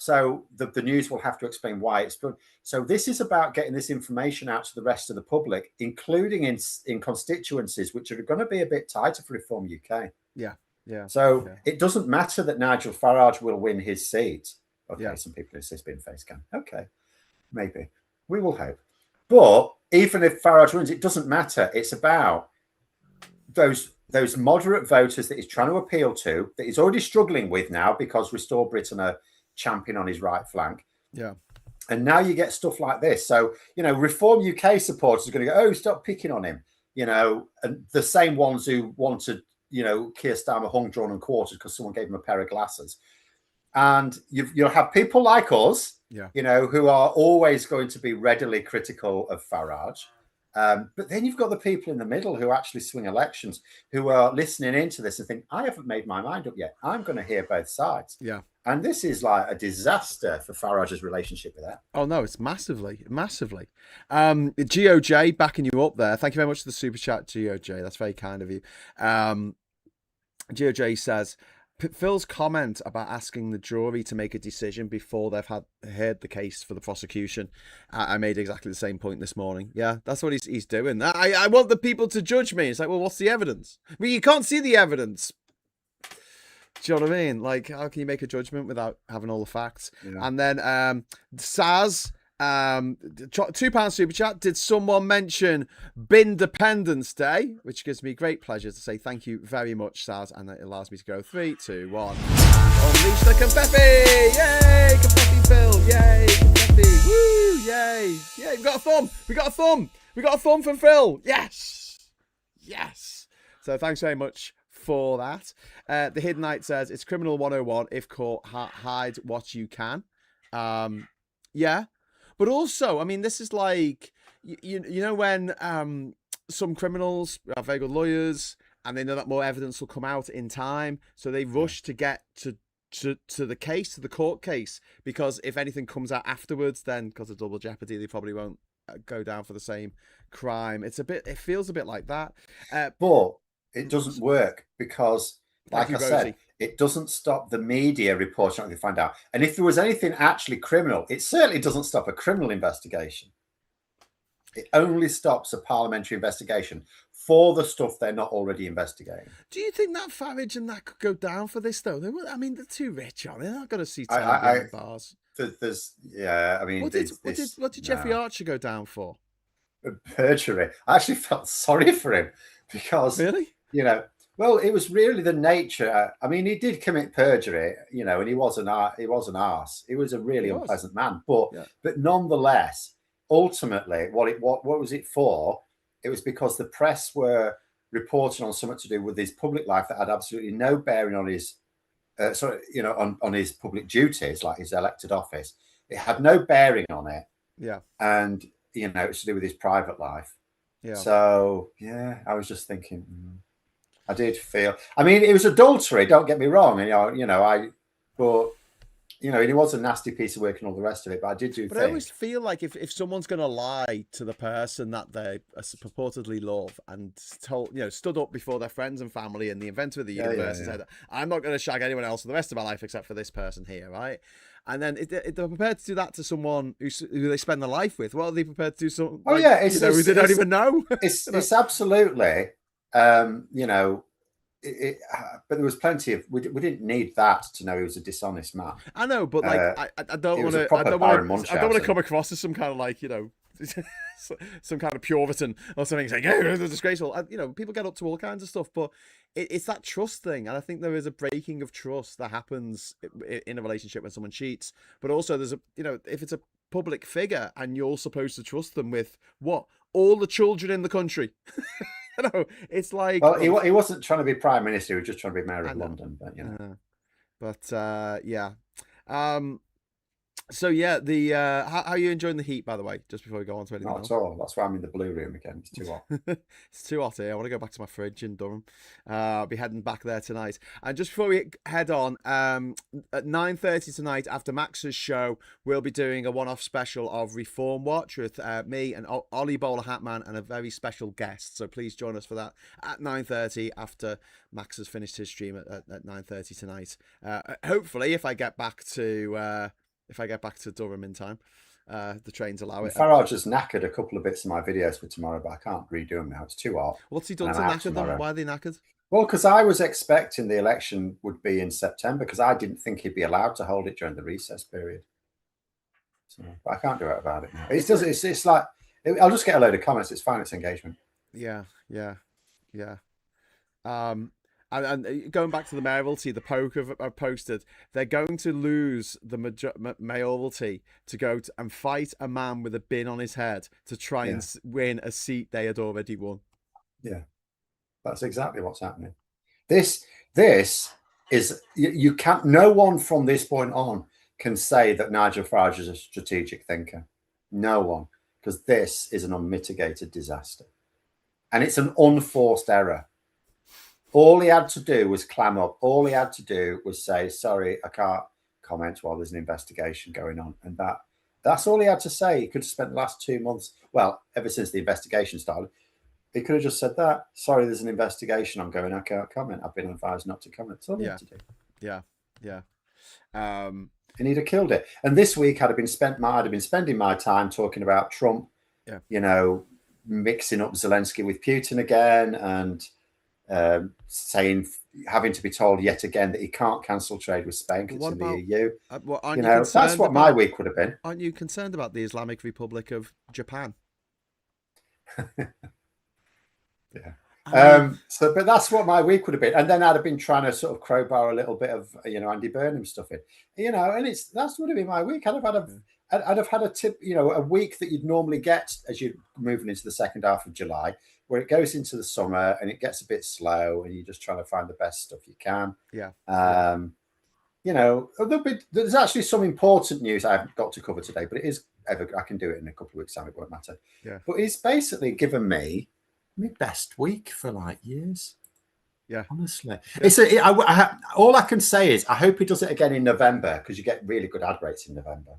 So the news will have to explain why it's done. So this is about getting this information out to the rest of the public, including in constituencies which are going to be a bit tighter for Reform UK. Yeah. So it doesn't matter that Nigel Farage will win his seat. Okay, some people insist Binface can. Okay, maybe. We will hope. But even if Farage wins, it doesn't matter. It's about those moderate voters that he's trying to appeal to, that he's already struggling with now because Restore Britain are champion on his right flank. Yeah. And now you get stuff like this. So, Reform UK supporters are going to go, oh, stop picking on him. And the same ones who wanted, Keir Starmer hung, drawn and quartered because someone gave him a pair of glasses. And you'll have people like us, who are always going to be readily critical of Farage. But then you've got the people in the middle who actually swing elections, who are listening into this and think, I haven't made my mind up yet. I'm going to hear both sides. Yeah. And this is like a disaster for Farage's relationship with that. Oh, no, it's massively. GOJ, backing you up there. Thank you very much for the super chat, GOJ. That's very kind of you. GOJ says, Phil's comment about asking the jury to make a decision before they've heard the case for the prosecution. I made exactly the same point this morning. Yeah, that's what he's doing. I want the people to judge me. It's like, well, what's the evidence? I mean, you can't see the evidence. Do you know what I mean? Like, how can you make a judgment without having all the facts? Yeah. And then Saz, £2 super chat. Did someone mention Bindependence Day? Which gives me great pleasure to say thank you very much, Saz, and it allows me to go 3, 2, 1. Unleash the confetti! Yay! Confetti, Phil! Yay! Confetti! Woo! Yay! Yeah, we got a thumb from Phil! Yes! So thanks very much for that. The Hidden Knight says it's Criminal 101 if caught, hide what you can. Yeah. But also, I mean, this is like, when some criminals are very good lawyers and they know that more evidence will come out in time. So they rush to get to the court case, because if anything comes out afterwards, then because of double jeopardy, they probably won't go down for the same crime. It feels a bit like that. But it doesn't work because, like I said, it doesn't stop the media reporting what they find out. And if there was anything actually criminal, it certainly doesn't stop a criminal investigation. It only stops a parliamentary investigation for the stuff they're not already investigating. Do you think that Farage and that could go down for this, though? They're too rich, aren't they? They're not going to see bars. What did Jeffrey Archer go down for? Perjury. I actually felt sorry for him because, really? Well, it was really the nature. I mean, he did commit perjury, and he was an arse. He was a really unpleasant man. But nonetheless, ultimately, what was it for? It was because the press were reporting on something to do with his public life that had absolutely no bearing on his, on his public duties, like his elected office. It had no bearing on it. Yeah. And it's to do with his private life. Yeah. So I was just thinking. I did feel. I mean, it was adultery. Don't get me wrong. But he was a nasty piece of work and all the rest of it. But I did do. But I always feel like if someone's going to lie to the person that they purportedly love and stood up before their friends and family and the inventor of the universe and said, "I'm not going to shag anyone else for the rest of my life except for this person here," right? And then they're prepared to do that to someone who they spend their life with. What are they prepared to do? Who they don't even know. It's absolutely. But there was plenty of. We didn't need that to know he was a dishonest man. I know, but I don't want to come across as some kind of some kind of Puritan or something saying, "Yeah, they're disgraceful." People get up to all kinds of stuff, but it's that trust thing, and I think there is a breaking of trust that happens in a relationship when someone cheats. But also, there's if it's a public figure and you're supposed to trust them with all the children in the country. It's like. Well, he wasn't trying to be prime minister; he was just trying to be mayor of London. But So how are you enjoying the heat, by the way? Just before we go on to anything else. Not at all. That's why I'm in the blue room again. It's too hot. It's too hot here. I want to go back to my fridge in Durham. I'll be heading back there tonight. And just before we head on, at 9:30 tonight, after Max's show, we'll be doing a one-off special of Reform Watch with me and Ollie Bowler Hatman and a very special guest. So please join us for that at 9:30 after Max has finished his stream at 9:30 tonight. Hopefully, if I get back to if I get back to Durham in time. The trains allow it. Farage has knackered a couple of bits of my videos for tomorrow, but I can't redo them now. It's too hot. What's he done to knacker them? Why are they knackered? Well, because I was expecting the election would be in September, because I didn't think he'd be allowed to hold it during the recess period. So, but I can't do it about it now. It's like, I'll just get a load of comments. It's fine. It's engagement. Yeah. And going back to the mayoralty, the Poke have posted they're going to lose the mayoralty to go and fight a man with a bin on his head to try and win a seat they had already won. Yeah, that's exactly what's happening. This is, you can't. No one from this point on can say that Nigel Farage is a strategic thinker. No one, because this is an unmitigated disaster, and it's an unforced error. All he had to do was clam up. All he had to do was say, sorry, I can't comment while there's an investigation going on. And that's all he had to say. He could have spent the last 2 months, well, ever since the investigation started, he could have just said that. Sorry, there's an investigation ongoing. I can't comment. I've been advised not to comment. That's all he had to do. Yeah. And he'd have killed it. And this week I'd have been spending my time talking about Trump, you know, mixing up Zelensky with Putin again, and having to be told yet again that he can't cancel trade with Spain because it's in the EU. You know, that's what my week would have been. Aren't you concerned about the Islamic Republic of Japan? But that's what my week would have been. And then I'd have been trying to sort of crowbar a little bit of, you know, Andy Burnham stuff in, you know, and that's would have been my week. I'd have had a tip, you know, a week that you'd normally get as you're moving into the second half of July, where it goes into the summer and it gets a bit slow and you're just trying to find the best stuff you can. You know, there's actually some important news I haven't got to cover today, but I can do it in a couple of weeks' time. It won't matter. But it's basically given me my best week for like years. Honestly, all I can say is I hope he does it again in November, because you get really good ad rates in November.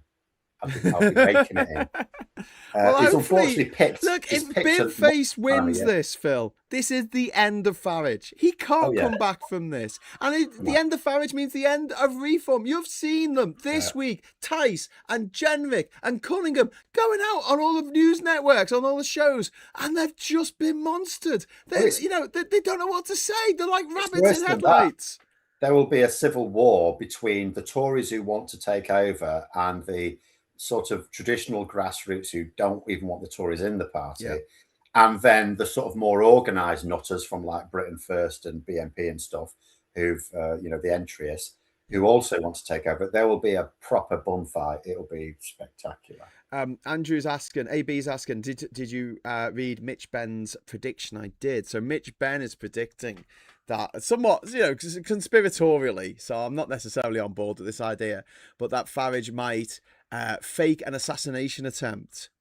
I'll be making it in. He's unfortunately picked. Look, if Binface wins this, Phil, this is the end of Farage. He can't come back from this. And the end of Farage means the end of Reform. You've seen them this week. Tice and Jenrick and Cunningham going out on all the news networks, on all the shows, and they've just been monstered. They don't know what to say. They're like rabbits in headlights. There will be a civil war between the Tories who want to take over and the sort of traditional grassroots who don't even want the Tories in the party, and then the sort of more organised nutters from like Britain First and BNP and stuff, who've you know, the entryists, who also want to take over. There will be a proper bun fight. It'll be spectacular. Andrew's asking, AB's asking, did you read Mitch Benn's prediction? I did. So Mitch Benn is predicting that, somewhat, you know, conspiratorially, so I'm not necessarily on board with this idea, but that Farage might fake an assassination attempt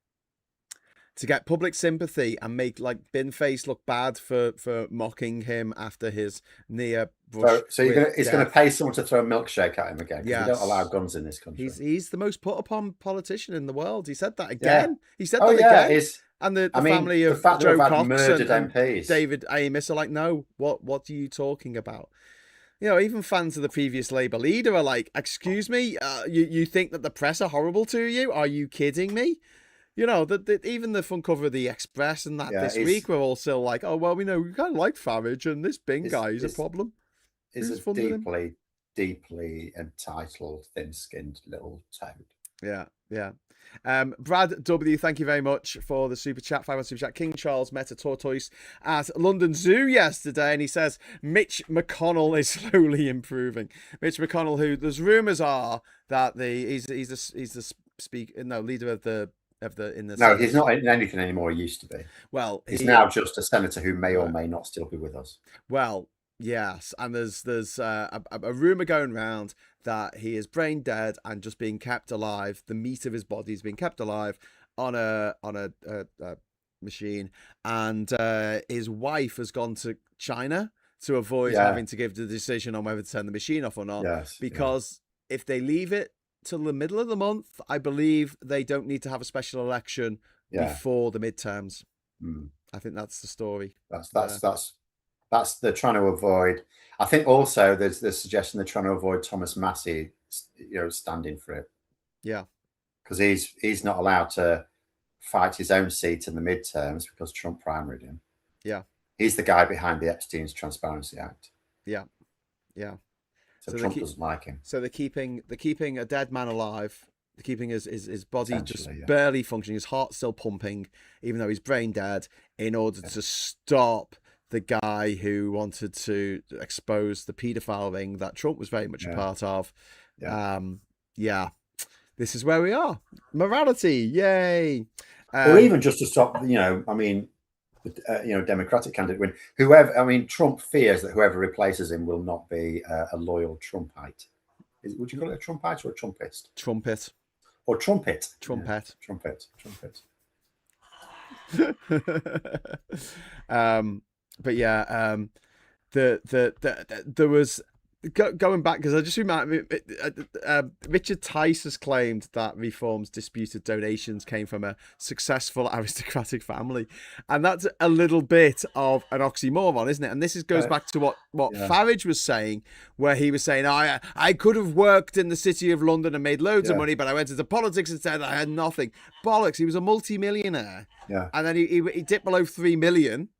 to get public sympathy and make like Binface look bad for mocking him after his near brush. So he's going to pay someone to throw a milkshake at him again. Yes. We don't allow guns in this country. He's the most put upon politician in the world. He said that again. He said that again. And the family of Joe Cox and MPs. David Amis are like, no, what are you talking about? You know, even fans of the previous Labour leader are like, excuse me, you think that the press are horrible to you? Are you kidding me? You know, even the front cover of the Express and that this week were all still like, oh, well, we know we kind of like Farage, and this Bing guy is a problem. Is a deeply, deeply entitled, thin-skinned little toad. Yeah. Brad W, thank you very much for the super chat. 5 super chat. King Charles met a tortoise at London Zoo yesterday, and he says Mitch McConnell is slowly improving. Mitch McConnell, who there's rumours are that he's the leader of the No, he's not in anything anymore. He used to be. Well, he's now just a senator who may or may not still be with us. Well, yes, and there's a rumor going around that he is brain dead and just being kept alive. The meat of his body is being kept alive on a machine, and his wife has gone to China to avoid having to give the decision on whether to send the machine off or not. Because if they leave it till the middle of the month, I believe they don't need to have a special election before the midterms. I think that's the story. That's they're trying to avoid. I think also there's the suggestion they're trying to avoid Thomas Massey, you know, standing for it. Yeah. Because he's not allowed to fight his own seat in the midterms because Trump primaried him. Yeah. He's the guy behind the Epstein's Transparency Act. Yeah. Yeah. So Trump doesn't like him. So they're keeping a dead man alive. They're keeping his body just Yeah. barely functioning, his heart still pumping, even though he's brain dead, in order to stop the guy who wanted to expose the paedophile ring that Trump was very much a part of. Yeah. This is where we are. Morality, yay! Or even just to stop, I mean, Democratic candidate win. Whoever, I mean, Trump fears that whoever replaces him will not be a loyal Trumpite. Would you call it a Trumpite or a Trumpist? Trumpet. Or trumpet. Trumpet. Yeah, trumpet. But yeah, there was going back, because I just remember Richard Tice has claimed that Reform's disputed donations came from a successful aristocratic family, and that's a little bit of an oxymoron, isn't it? And this goes back to what Farage was saying, where he was saying, I could have worked in the city of London and made loads of money, but I went into politics instead. I had nothing. Bollocks. He was a multi-millionaire. Yeah. And then he dipped below 3 million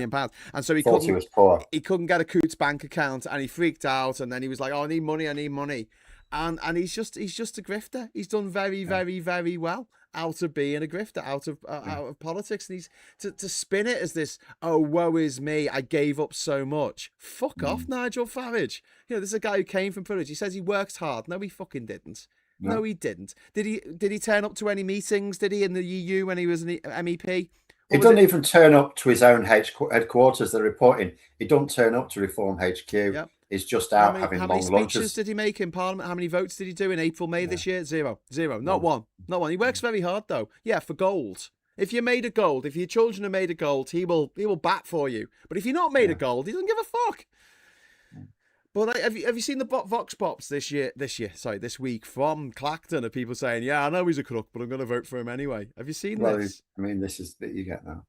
pounds, and so he couldn't get a Coots bank account, and he freaked out, and then he was like, I need money, and he's just a grifter. He's done very very well out of being a grifter, out of politics, and he's to spin it as this, woe is me, I gave up so much. Fuck off, Nigel Farage. This is a guy who came from privilege. He says he worked hard. No, he fucking didn't. No, he didn't. Did he turn up to any meetings? Did he in the EU when he was an MEP? He doesn't even turn up to his own headquarters. They're reporting he doesn't turn up to Reform HQ. Yep. He's just out having long lunches. How many speeches did he make in Parliament? How many votes did he do in April, May this year? Zero. Not one. He works very hard though. Yeah, for gold. If you're made of gold, if your children are made of gold, he will bat for you. But if you're not made of gold, he doesn't give a fuck. But have you seen the Vox Pops this week from Clacton of people saying, yeah, I know he's a crook, but I'm going to vote for him anyway. Have you seen this? I mean, this is that you get now.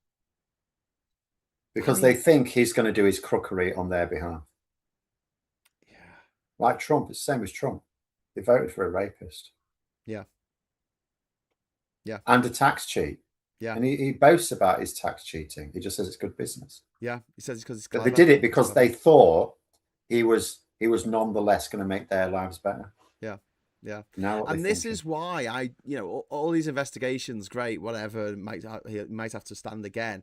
Because they think he's going to do his crookery on their behalf. Yeah. Like Trump, it's the same as Trump. They voted for a rapist. Yeah. Yeah. And a tax cheat. Yeah. And he boasts about his tax cheating. He just says it's good business. Yeah. He says it's because it's clever. But they did it because they thought he was nonetheless going to make their lives better. Yeah. And this is why all these investigations, great, whatever, he might have to stand again.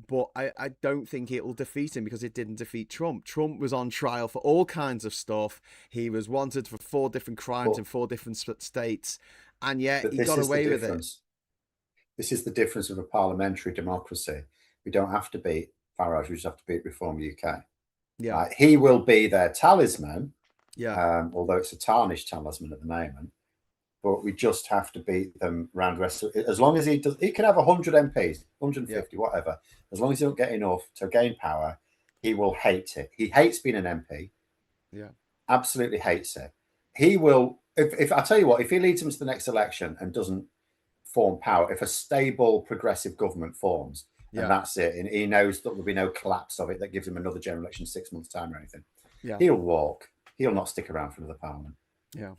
But I don't think it will defeat him, because it didn't defeat Trump. Trump was on trial for all kinds of stuff. He was wanted for 4 different crimes in 4 different states. And yet he got away with it. This is the difference of a parliamentary democracy. We don't have to beat Farage. We just have to beat Reform UK. Yeah, he will be their talisman. Yeah, although it's a tarnished talisman at the moment. But we just have to beat them round the rest of it. As long as he does, he can have 100 MPs, 150, whatever. As long as he don't get enough to gain power, he will hate it. He hates being an MP. Yeah, absolutely hates it. He will. If I tell you what, if he leads them to the next election and doesn't form power, if a stable progressive government forms, and that's it, and he knows that there'll be no collapse of it that gives him another general election 6 months' time or anything, he'll walk. He'll not stick around for another parliament. Yeah.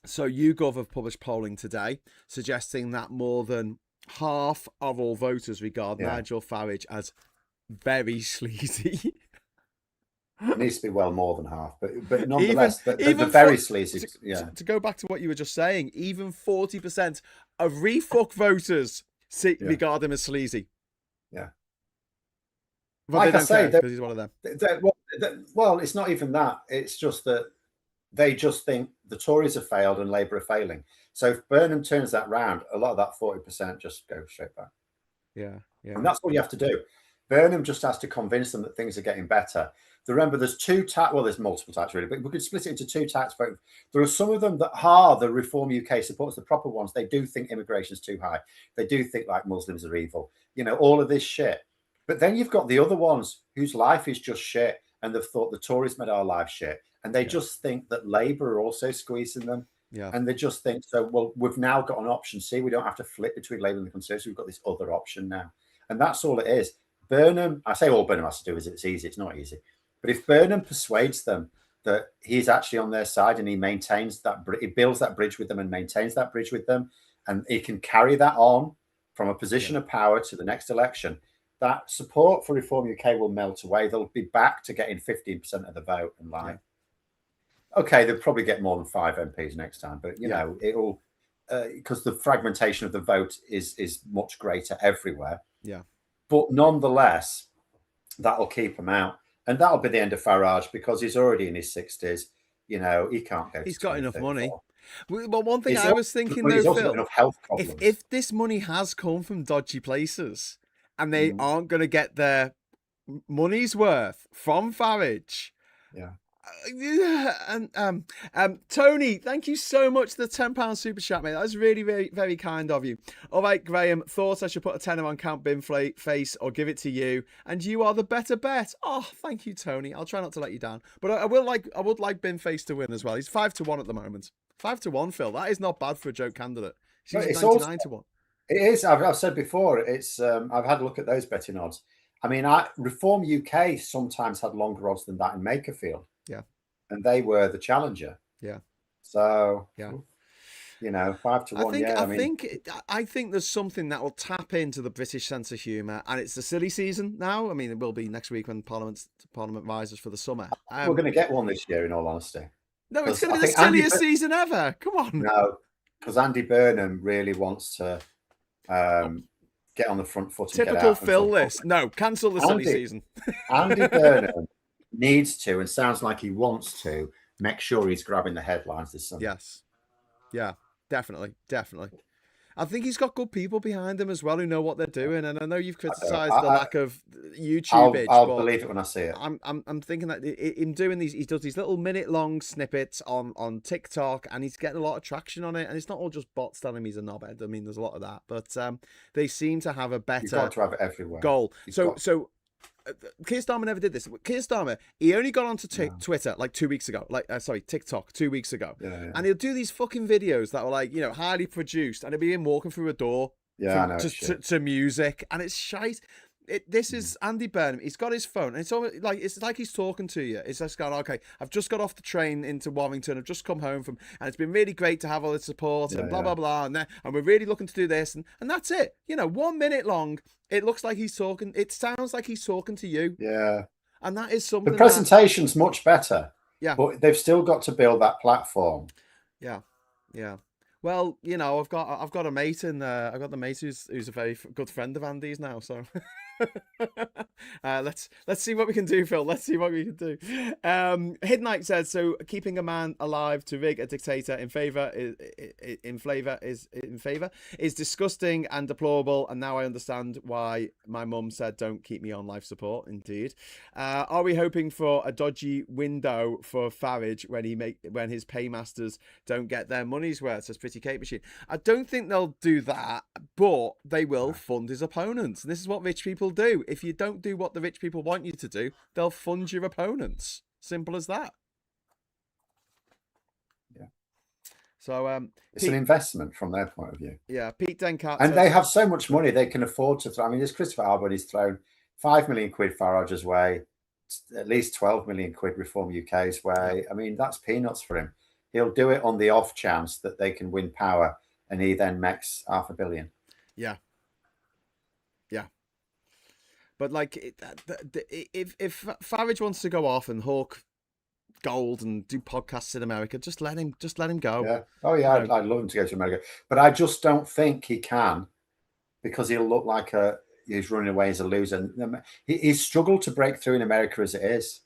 So YouGov have published polling today suggesting that more than half of all voters regard Nigel Farage as very sleazy. It needs to be well more than half, but nonetheless, the very sleazy. To go back to what you were just saying, even 40% of refuck voters regard him as sleazy. Yeah. But like I say, because he's one of them. Well, it's not even that. It's just that they just think the Tories have failed and Labour are failing. So if Burnham turns that round, a lot of that 40% just go straight back. Yeah. And that's all you have to do. Burnham just has to convince them that things are getting better. Remember, there's 2 types. Well, there's multiple types really, but we could split it into 2 types. There are some of them that are the Reform UK supporters, the proper ones. They do think immigration is too high. They do think like Muslims are evil. All of this shit. But then you've got the other ones whose life is just shit, and they've thought the Tories made our life shit, and they just think that Labour are also squeezing them. Yeah. And they just think, so, well, we've now got an option. See, we don't have to flip between Labour and the Conservatives. We've got this other option now. And that's all it is. Burnham, I say all Burnham has to do is it's easy. It's not easy. But if Burnham persuades them that he's actually on their side and he maintains that, he builds that bridge with them and maintains that bridge with them, and he can carry that on from a position of power to the next election, that support for Reform UK will melt away. They'll be back to getting 15% of the vote and okay, they'll probably get more than 5 MPs next time, but you know, it'll, because the fragmentation of the vote is much greater everywhere. Yeah. But nonetheless, that'll keep him out. And that'll be the end of Farage, because he's already in his 60s. You know, he can't go. He's got enough money. Well, one thing I was thinking, he's though, also Phil, got enough health problems. If this money has come from dodgy places and they aren't going to get their money's worth from Farage, Tony, thank you so much for the £10 super chat, mate. That was really, very, very kind of you. All right, Graham, thought I should put a tenner on Count Binface or give it to you, and you are the better bet. Oh, thank you, Tony. I'll try not to let you down, but I would like Binface to win as well. He's 5-1 at the moment. 5-1, Phil. That is not bad for a joke candidate. He's 99-1. It is. I've said before. It's. I've had a look at those betting odds. I mean, Reform UK sometimes had longer odds than that in Makerfield. Yeah. And they were the challenger. Yeah. So, yeah, you know, 5-1. I think there's something that will tap into the British sense of humour, and it's the silly season now. I mean, it will be next week when Parliament rises for the summer. We're going to get one this year, in all honesty. No, it's going to be the silliest season ever. Come on. No, because Andy Burnham really wants to get on the front foot. Typical Phil this. No, cancel the silly season. Andy Burnham needs to, and sounds like he wants to, make sure he's grabbing the headlines this summer. Yes. Yeah, definitely. I think he's got good people behind him as well who know what they're doing. And I know you've criticised the lack of YouTube. I'll believe it when I see it. I'm thinking that in doing these, he does these little minute-long snippets on TikTok, and he's getting a lot of traction on it. And it's not all just bots telling him he's a knobhead. I mean, there's a lot of that, but they seem to have a better You've got to have it everywhere. Goal. So Keir Starmer never did this. Keir Starmer, he only got onto Twitter like 2 weeks ago. TikTok 2 weeks ago. Yeah. And he'll do these fucking videos that are like, you know, highly produced, and he'll be him walking through a door to music, and it's shite. This is Andy Burnham. He's got his phone, and it's like he's talking to you. It's just going, okay, I've just got off the train into Warrington. I've just come home from, and it's been really great to have all the support and blah, blah, blah. And we're really looking to do this. And that's it. You know, 1 minute long. It looks like he's talking. It sounds like he's talking to you. Yeah. And that is something. The presentation's much better. Yeah. But they've still got to build that platform. Yeah. Yeah. Well, you know, I've got a mate in there. I've got the mate who's a very good friend of Andy's now. So let's see what we can do, Phil. Let's see what we can do. Hidden Knight says, so keeping a man alive to rig a dictator in favor is disgusting and deplorable. And now I understand why my mum said don't keep me on life support. Indeed. Are we hoping for a dodgy window for Farage when his paymasters don't get their money's worth? Says Pretty Cape Machine. I don't think they'll do that, but they will fund his opponents. And this is what rich people do. If you don't do what the rich people want you to do, they'll fund your opponents. Simple as that. Yeah. So it's an investment from their point of view. Yeah, Pete Dencat. And they have so much money they can afford to throw. I mean, there's Christopher Albert's thrown 5 million quid Farage's way, at least 12 million quid Reform UK's way. I mean, that's peanuts for him. He'll do it on the off chance that they can win power, and he then makes $500 million. Yeah. Yeah. But like, if Farage wants to go off and hawk gold and do podcasts in America, just let him go. Yeah. Oh yeah, I'd love him to go to America, but I just don't think he can, because he'll look like he's running away as a loser. He's struggled to break through in America as it is.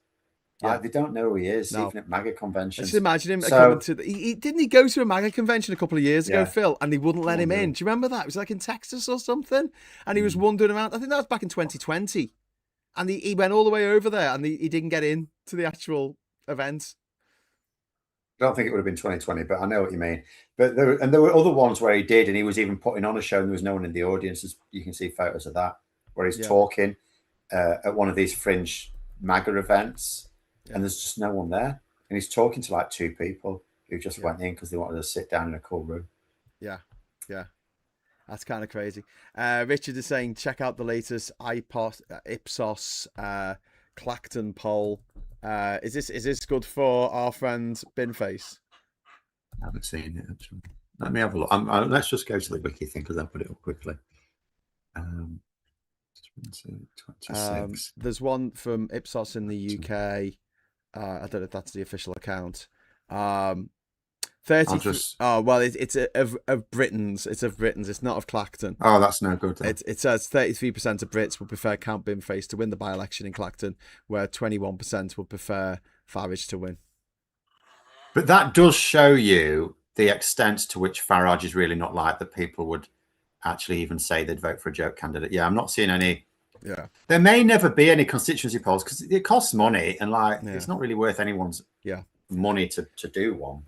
Yeah. They don't know who he is, even at MAGA conventions. Just imagine him coming to didn't he go to a MAGA convention a couple of years ago, Phil, and they wouldn't let him in. Do you remember that? It was like in Texas or something, and he was wandering around. I think that was back in 2020, and he went all the way over there, and he didn't get in to the actual event. I don't think it would have been 2020, but I know what you mean. But there were other ones where he did, and he was even putting on a show, and there was no one in the audience. You can see photos of that, where he's talking at one of these fringe MAGA events. Yeah. And there's just no one there. And he's talking to like 2 people who just went in because they wanted to sit down in a cool room. Yeah. Yeah. That's kind of crazy. Richard is saying, check out the latest Ipsos Clacton poll. Is this good for our friend Binface? I haven't seen it actually. Let me have a look. Let's just go to the wiki thing because I'll put it up quickly. 26. There's one from Ipsos in the UK. I don't know if that's the official account. 30. Oh well, it's of Britons. It's of Britons. It's not of Clacton. Oh, that's no good. It says 33% of Brits would prefer Count Binface to win the by-election in Clacton, where 21% would prefer Farage to win. But that does show you the extent to which Farage is really not like that people would actually even say they'd vote for a joke candidate. Yeah, I'm not seeing any. Yeah. There may never be any constituency polls because it costs money and it's not really worth anyone's money to do one.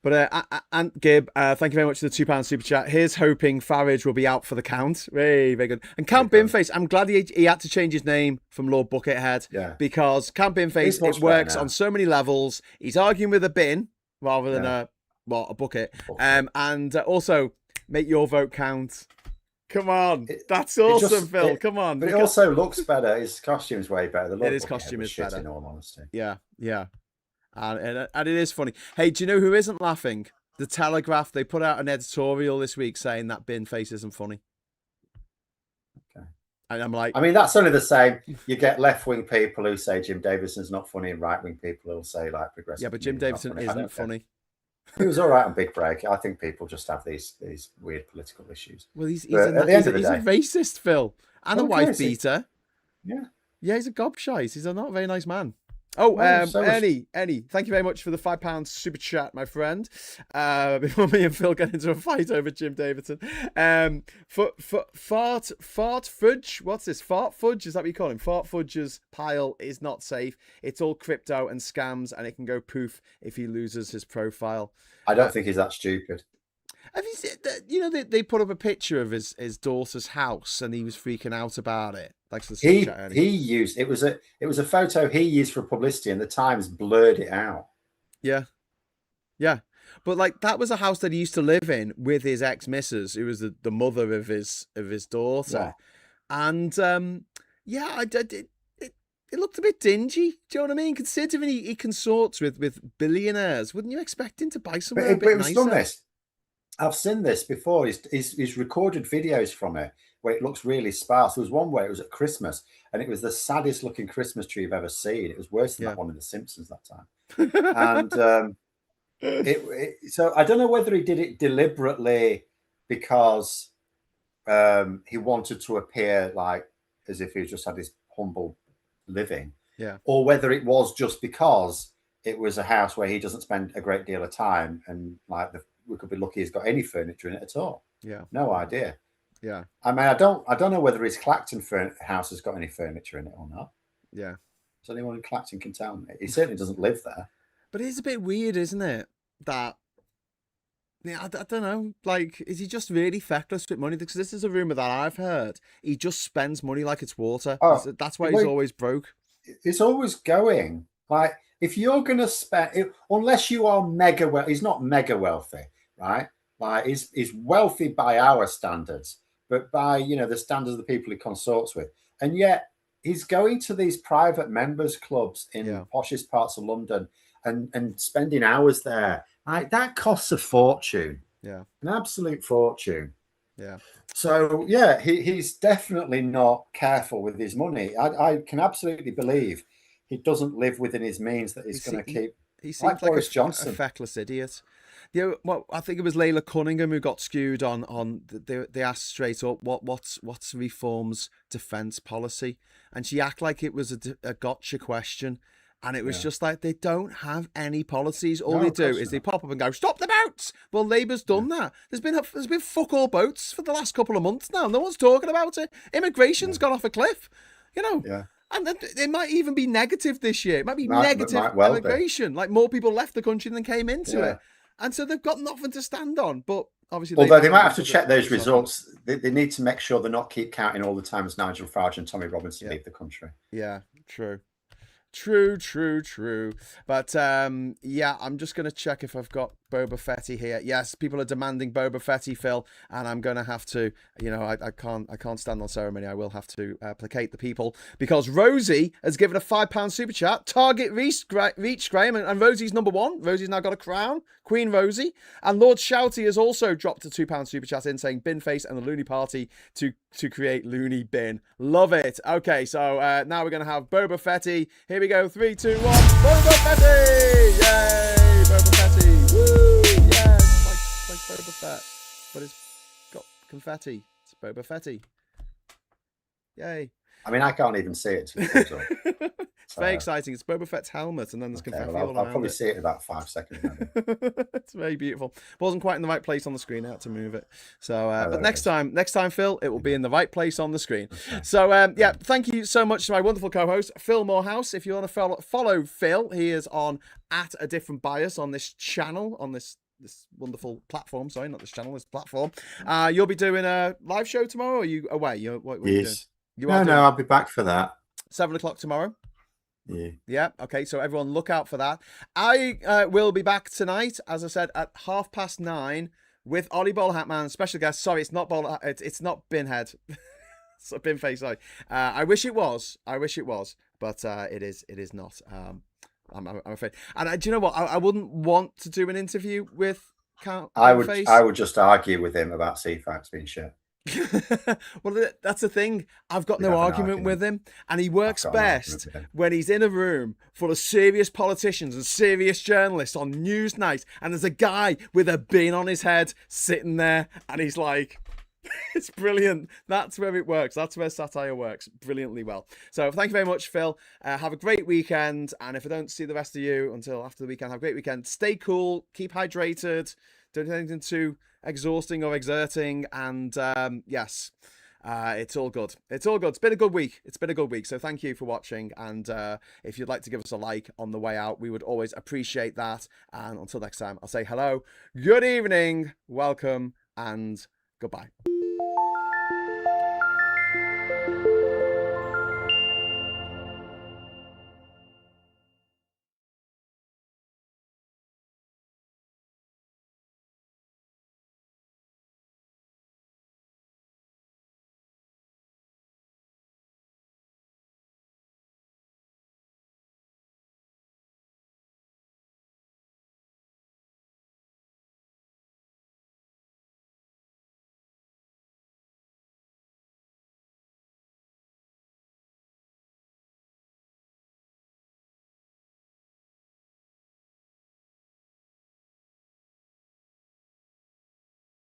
But Ant Gibb, thank you very much for the £2 super chat. Here's hoping Farage will be out for the count. Very, very good. And Count Binface, I'm glad he had to change his name from Lord Buckethead because Count Binface, it works on so many levels. He's arguing with a bin rather than a bucket. And also, make your vote count. Come on. That's awesome, Phil. Come on. But it also looks better. His costume's way better. His costume is better. In all honesty. Yeah. And it is funny. Hey, do you know who isn't laughing? The Telegraph. They put out an editorial this week saying that Binface isn't funny. Okay. And I'm like... I mean, that's only the same. You get left-wing people who say Jim Davidson's not funny and right-wing people who'll say, like, progressive... Yeah, but Jim Davidson isn't funny. He was all right on Big Break. I think people just have these weird political issues. Well, he's a racist, Phil. And a wife beater. Yeah. Yeah, he's a gobshite. He's a not very nice man. Oh, Ernie, thank you very much for the £5 super chat, my friend. Before me and Phil get into a fight over Jim Davidson. Fart fudge. What's this? Fart fudge? Is that what you call him? Fart fudge's pile is not safe. It's all crypto and scams, and it can go poof if he loses his profile. I don't think he's that stupid. Have you seen that? You know, they put up a picture of his daughter's house, and he was freaking out about it. Thanks for the super chat, Ernie. He used it was a photo he used for publicity, and the Times blurred it out. Yeah. But like that was a house that he used to live in with his ex-missus, who was the mother of his daughter, and it looked a bit dingy. Do you know what I mean? Considering he consorts with billionaires, wouldn't you expect him to buy somewhere a bit nicer? Done this. I've seen this before. He's recorded videos from it where it looks really sparse. There was one where it was at Christmas, and it was the saddest looking Christmas tree you've ever seen. It was worse than that one in The Simpsons that time. And so I don't know whether he did it deliberately because he wanted to appear like as if he just had this humble living, or whether it was just because it was a house where he doesn't spend a great deal of time, and like we could be lucky he's got any furniture in it at all. Yeah, no idea. Yeah, I mean, I don't know whether his Clacton house has got any furniture in it or not. Yeah, does anyone in Clacton can tell me? He certainly doesn't live there. But it's a bit weird, isn't it? That I don't know. Like, is he just really feckless with money? Because this is a rumor that I've heard. He just spends money like it's water. That's why he's always broke. It's always going. Like, if you're going to spend, unless you are mega well, he's not mega wealthy, right? Like, he's wealthy by our standards, but by, the standards of the people he consorts with. And yet he's going to these private members clubs in the poshest parts of London and spending hours there. Like, that costs a fortune. Yeah. An absolute fortune. Yeah. So, he's definitely not careful with his money. I can absolutely believe he doesn't live within his means, that he's going to keep. He seems like Boris Johnson. A feckless idiot. I think it was Layla Cunningham who got skewed on. They asked straight up, what's Reform's defence policy, and she acted like it was a gotcha question, and it was just like they don't have any policies. All they do is they pop up and go, stop the boats. Well, Labour's done that. There's been fuck all boats for the last couple of months now. No one's talking about it. Immigration's gone off a cliff. Yeah. And then it might even be negative this year. It might be negative immigration. Like, more people left the country than came into it. And so they've got nothing to stand on. But obviously... Although they might have to check those results. They need to make sure they're not keep counting all the time as Nigel Farage and Tommy Robinson leave the country. Yeah, true. True. But yeah, I'm just gonna check if I've got Boba Fetty here. Yes, people are demanding Boba Fetty, Phil, and I'm gonna have to. I can't stand on ceremony. I will have to placate the people because Rosie has given a £5 super chat. Target reached, Graham, and Rosie's number one. Rosie's now got a crown, Queen Rosie, and Lord Shouty has also dropped a £2 super chat in saying Binface and the Looney Party to create Looney Bin. Love it. Okay, so now we're gonna have Boba Fetty. Here we go. 3, 2, 1. Boba Fetty! Yay! Boba Fetty! Woo! Yeah, it's like Boba Fett, but it's got confetti. It's Boba Fetty. Yay! I mean, I can't even see it. It's very exciting. It's Boba Fett's helmet, and then there's confetti all around I'll probably see it in about 5 seconds. It's very beautiful. Wasn't quite in the right place on the screen. I had to move it. So, but next time, Phil, it will be in the right place on the screen. Okay. So, yeah, thank you so much to my wonderful co-host, Phil Moorhouse. If you want to follow Phil, he is on @ a different bias on this channel, on this wonderful platform. Sorry, not this channel, this platform. You'll be doing a live show tomorrow. Or are you away? What are you doing? No, I'll be back for that. 7 o'clock tomorrow. Yeah. Okay, so everyone look out for that. I will be back tonight, as I said, at 9:30 with Ollie Bowlhatman, special guest. Sorry, it's not it's not Binhead. So Binface, sorry. I wish it was, but it is not. I'm afraid. And do you know what? I wouldn't want to do an interview with Binface. I would just argue with him about CFAX being shit. Well, that's the thing. I've got no argument with him, and he works best when he's in a room full of serious politicians and serious journalists on news night, and there's a guy with a bin on his head sitting there, and he's like, it's brilliant. That's where it works. That's where satire works brilliantly well. So thank you very much, Phil. Have a great weekend, and if I don't see the rest of you until after the weekend, have a great weekend. Stay cool, keep hydrated, don't do anything too exhausting or exerting, and yes, it's all good. It's been a good week. So thank you for watching, and if you'd like to give us a like on the way out, we would always appreciate that. And until next time, I'll say hello, good evening, welcome, and goodbye.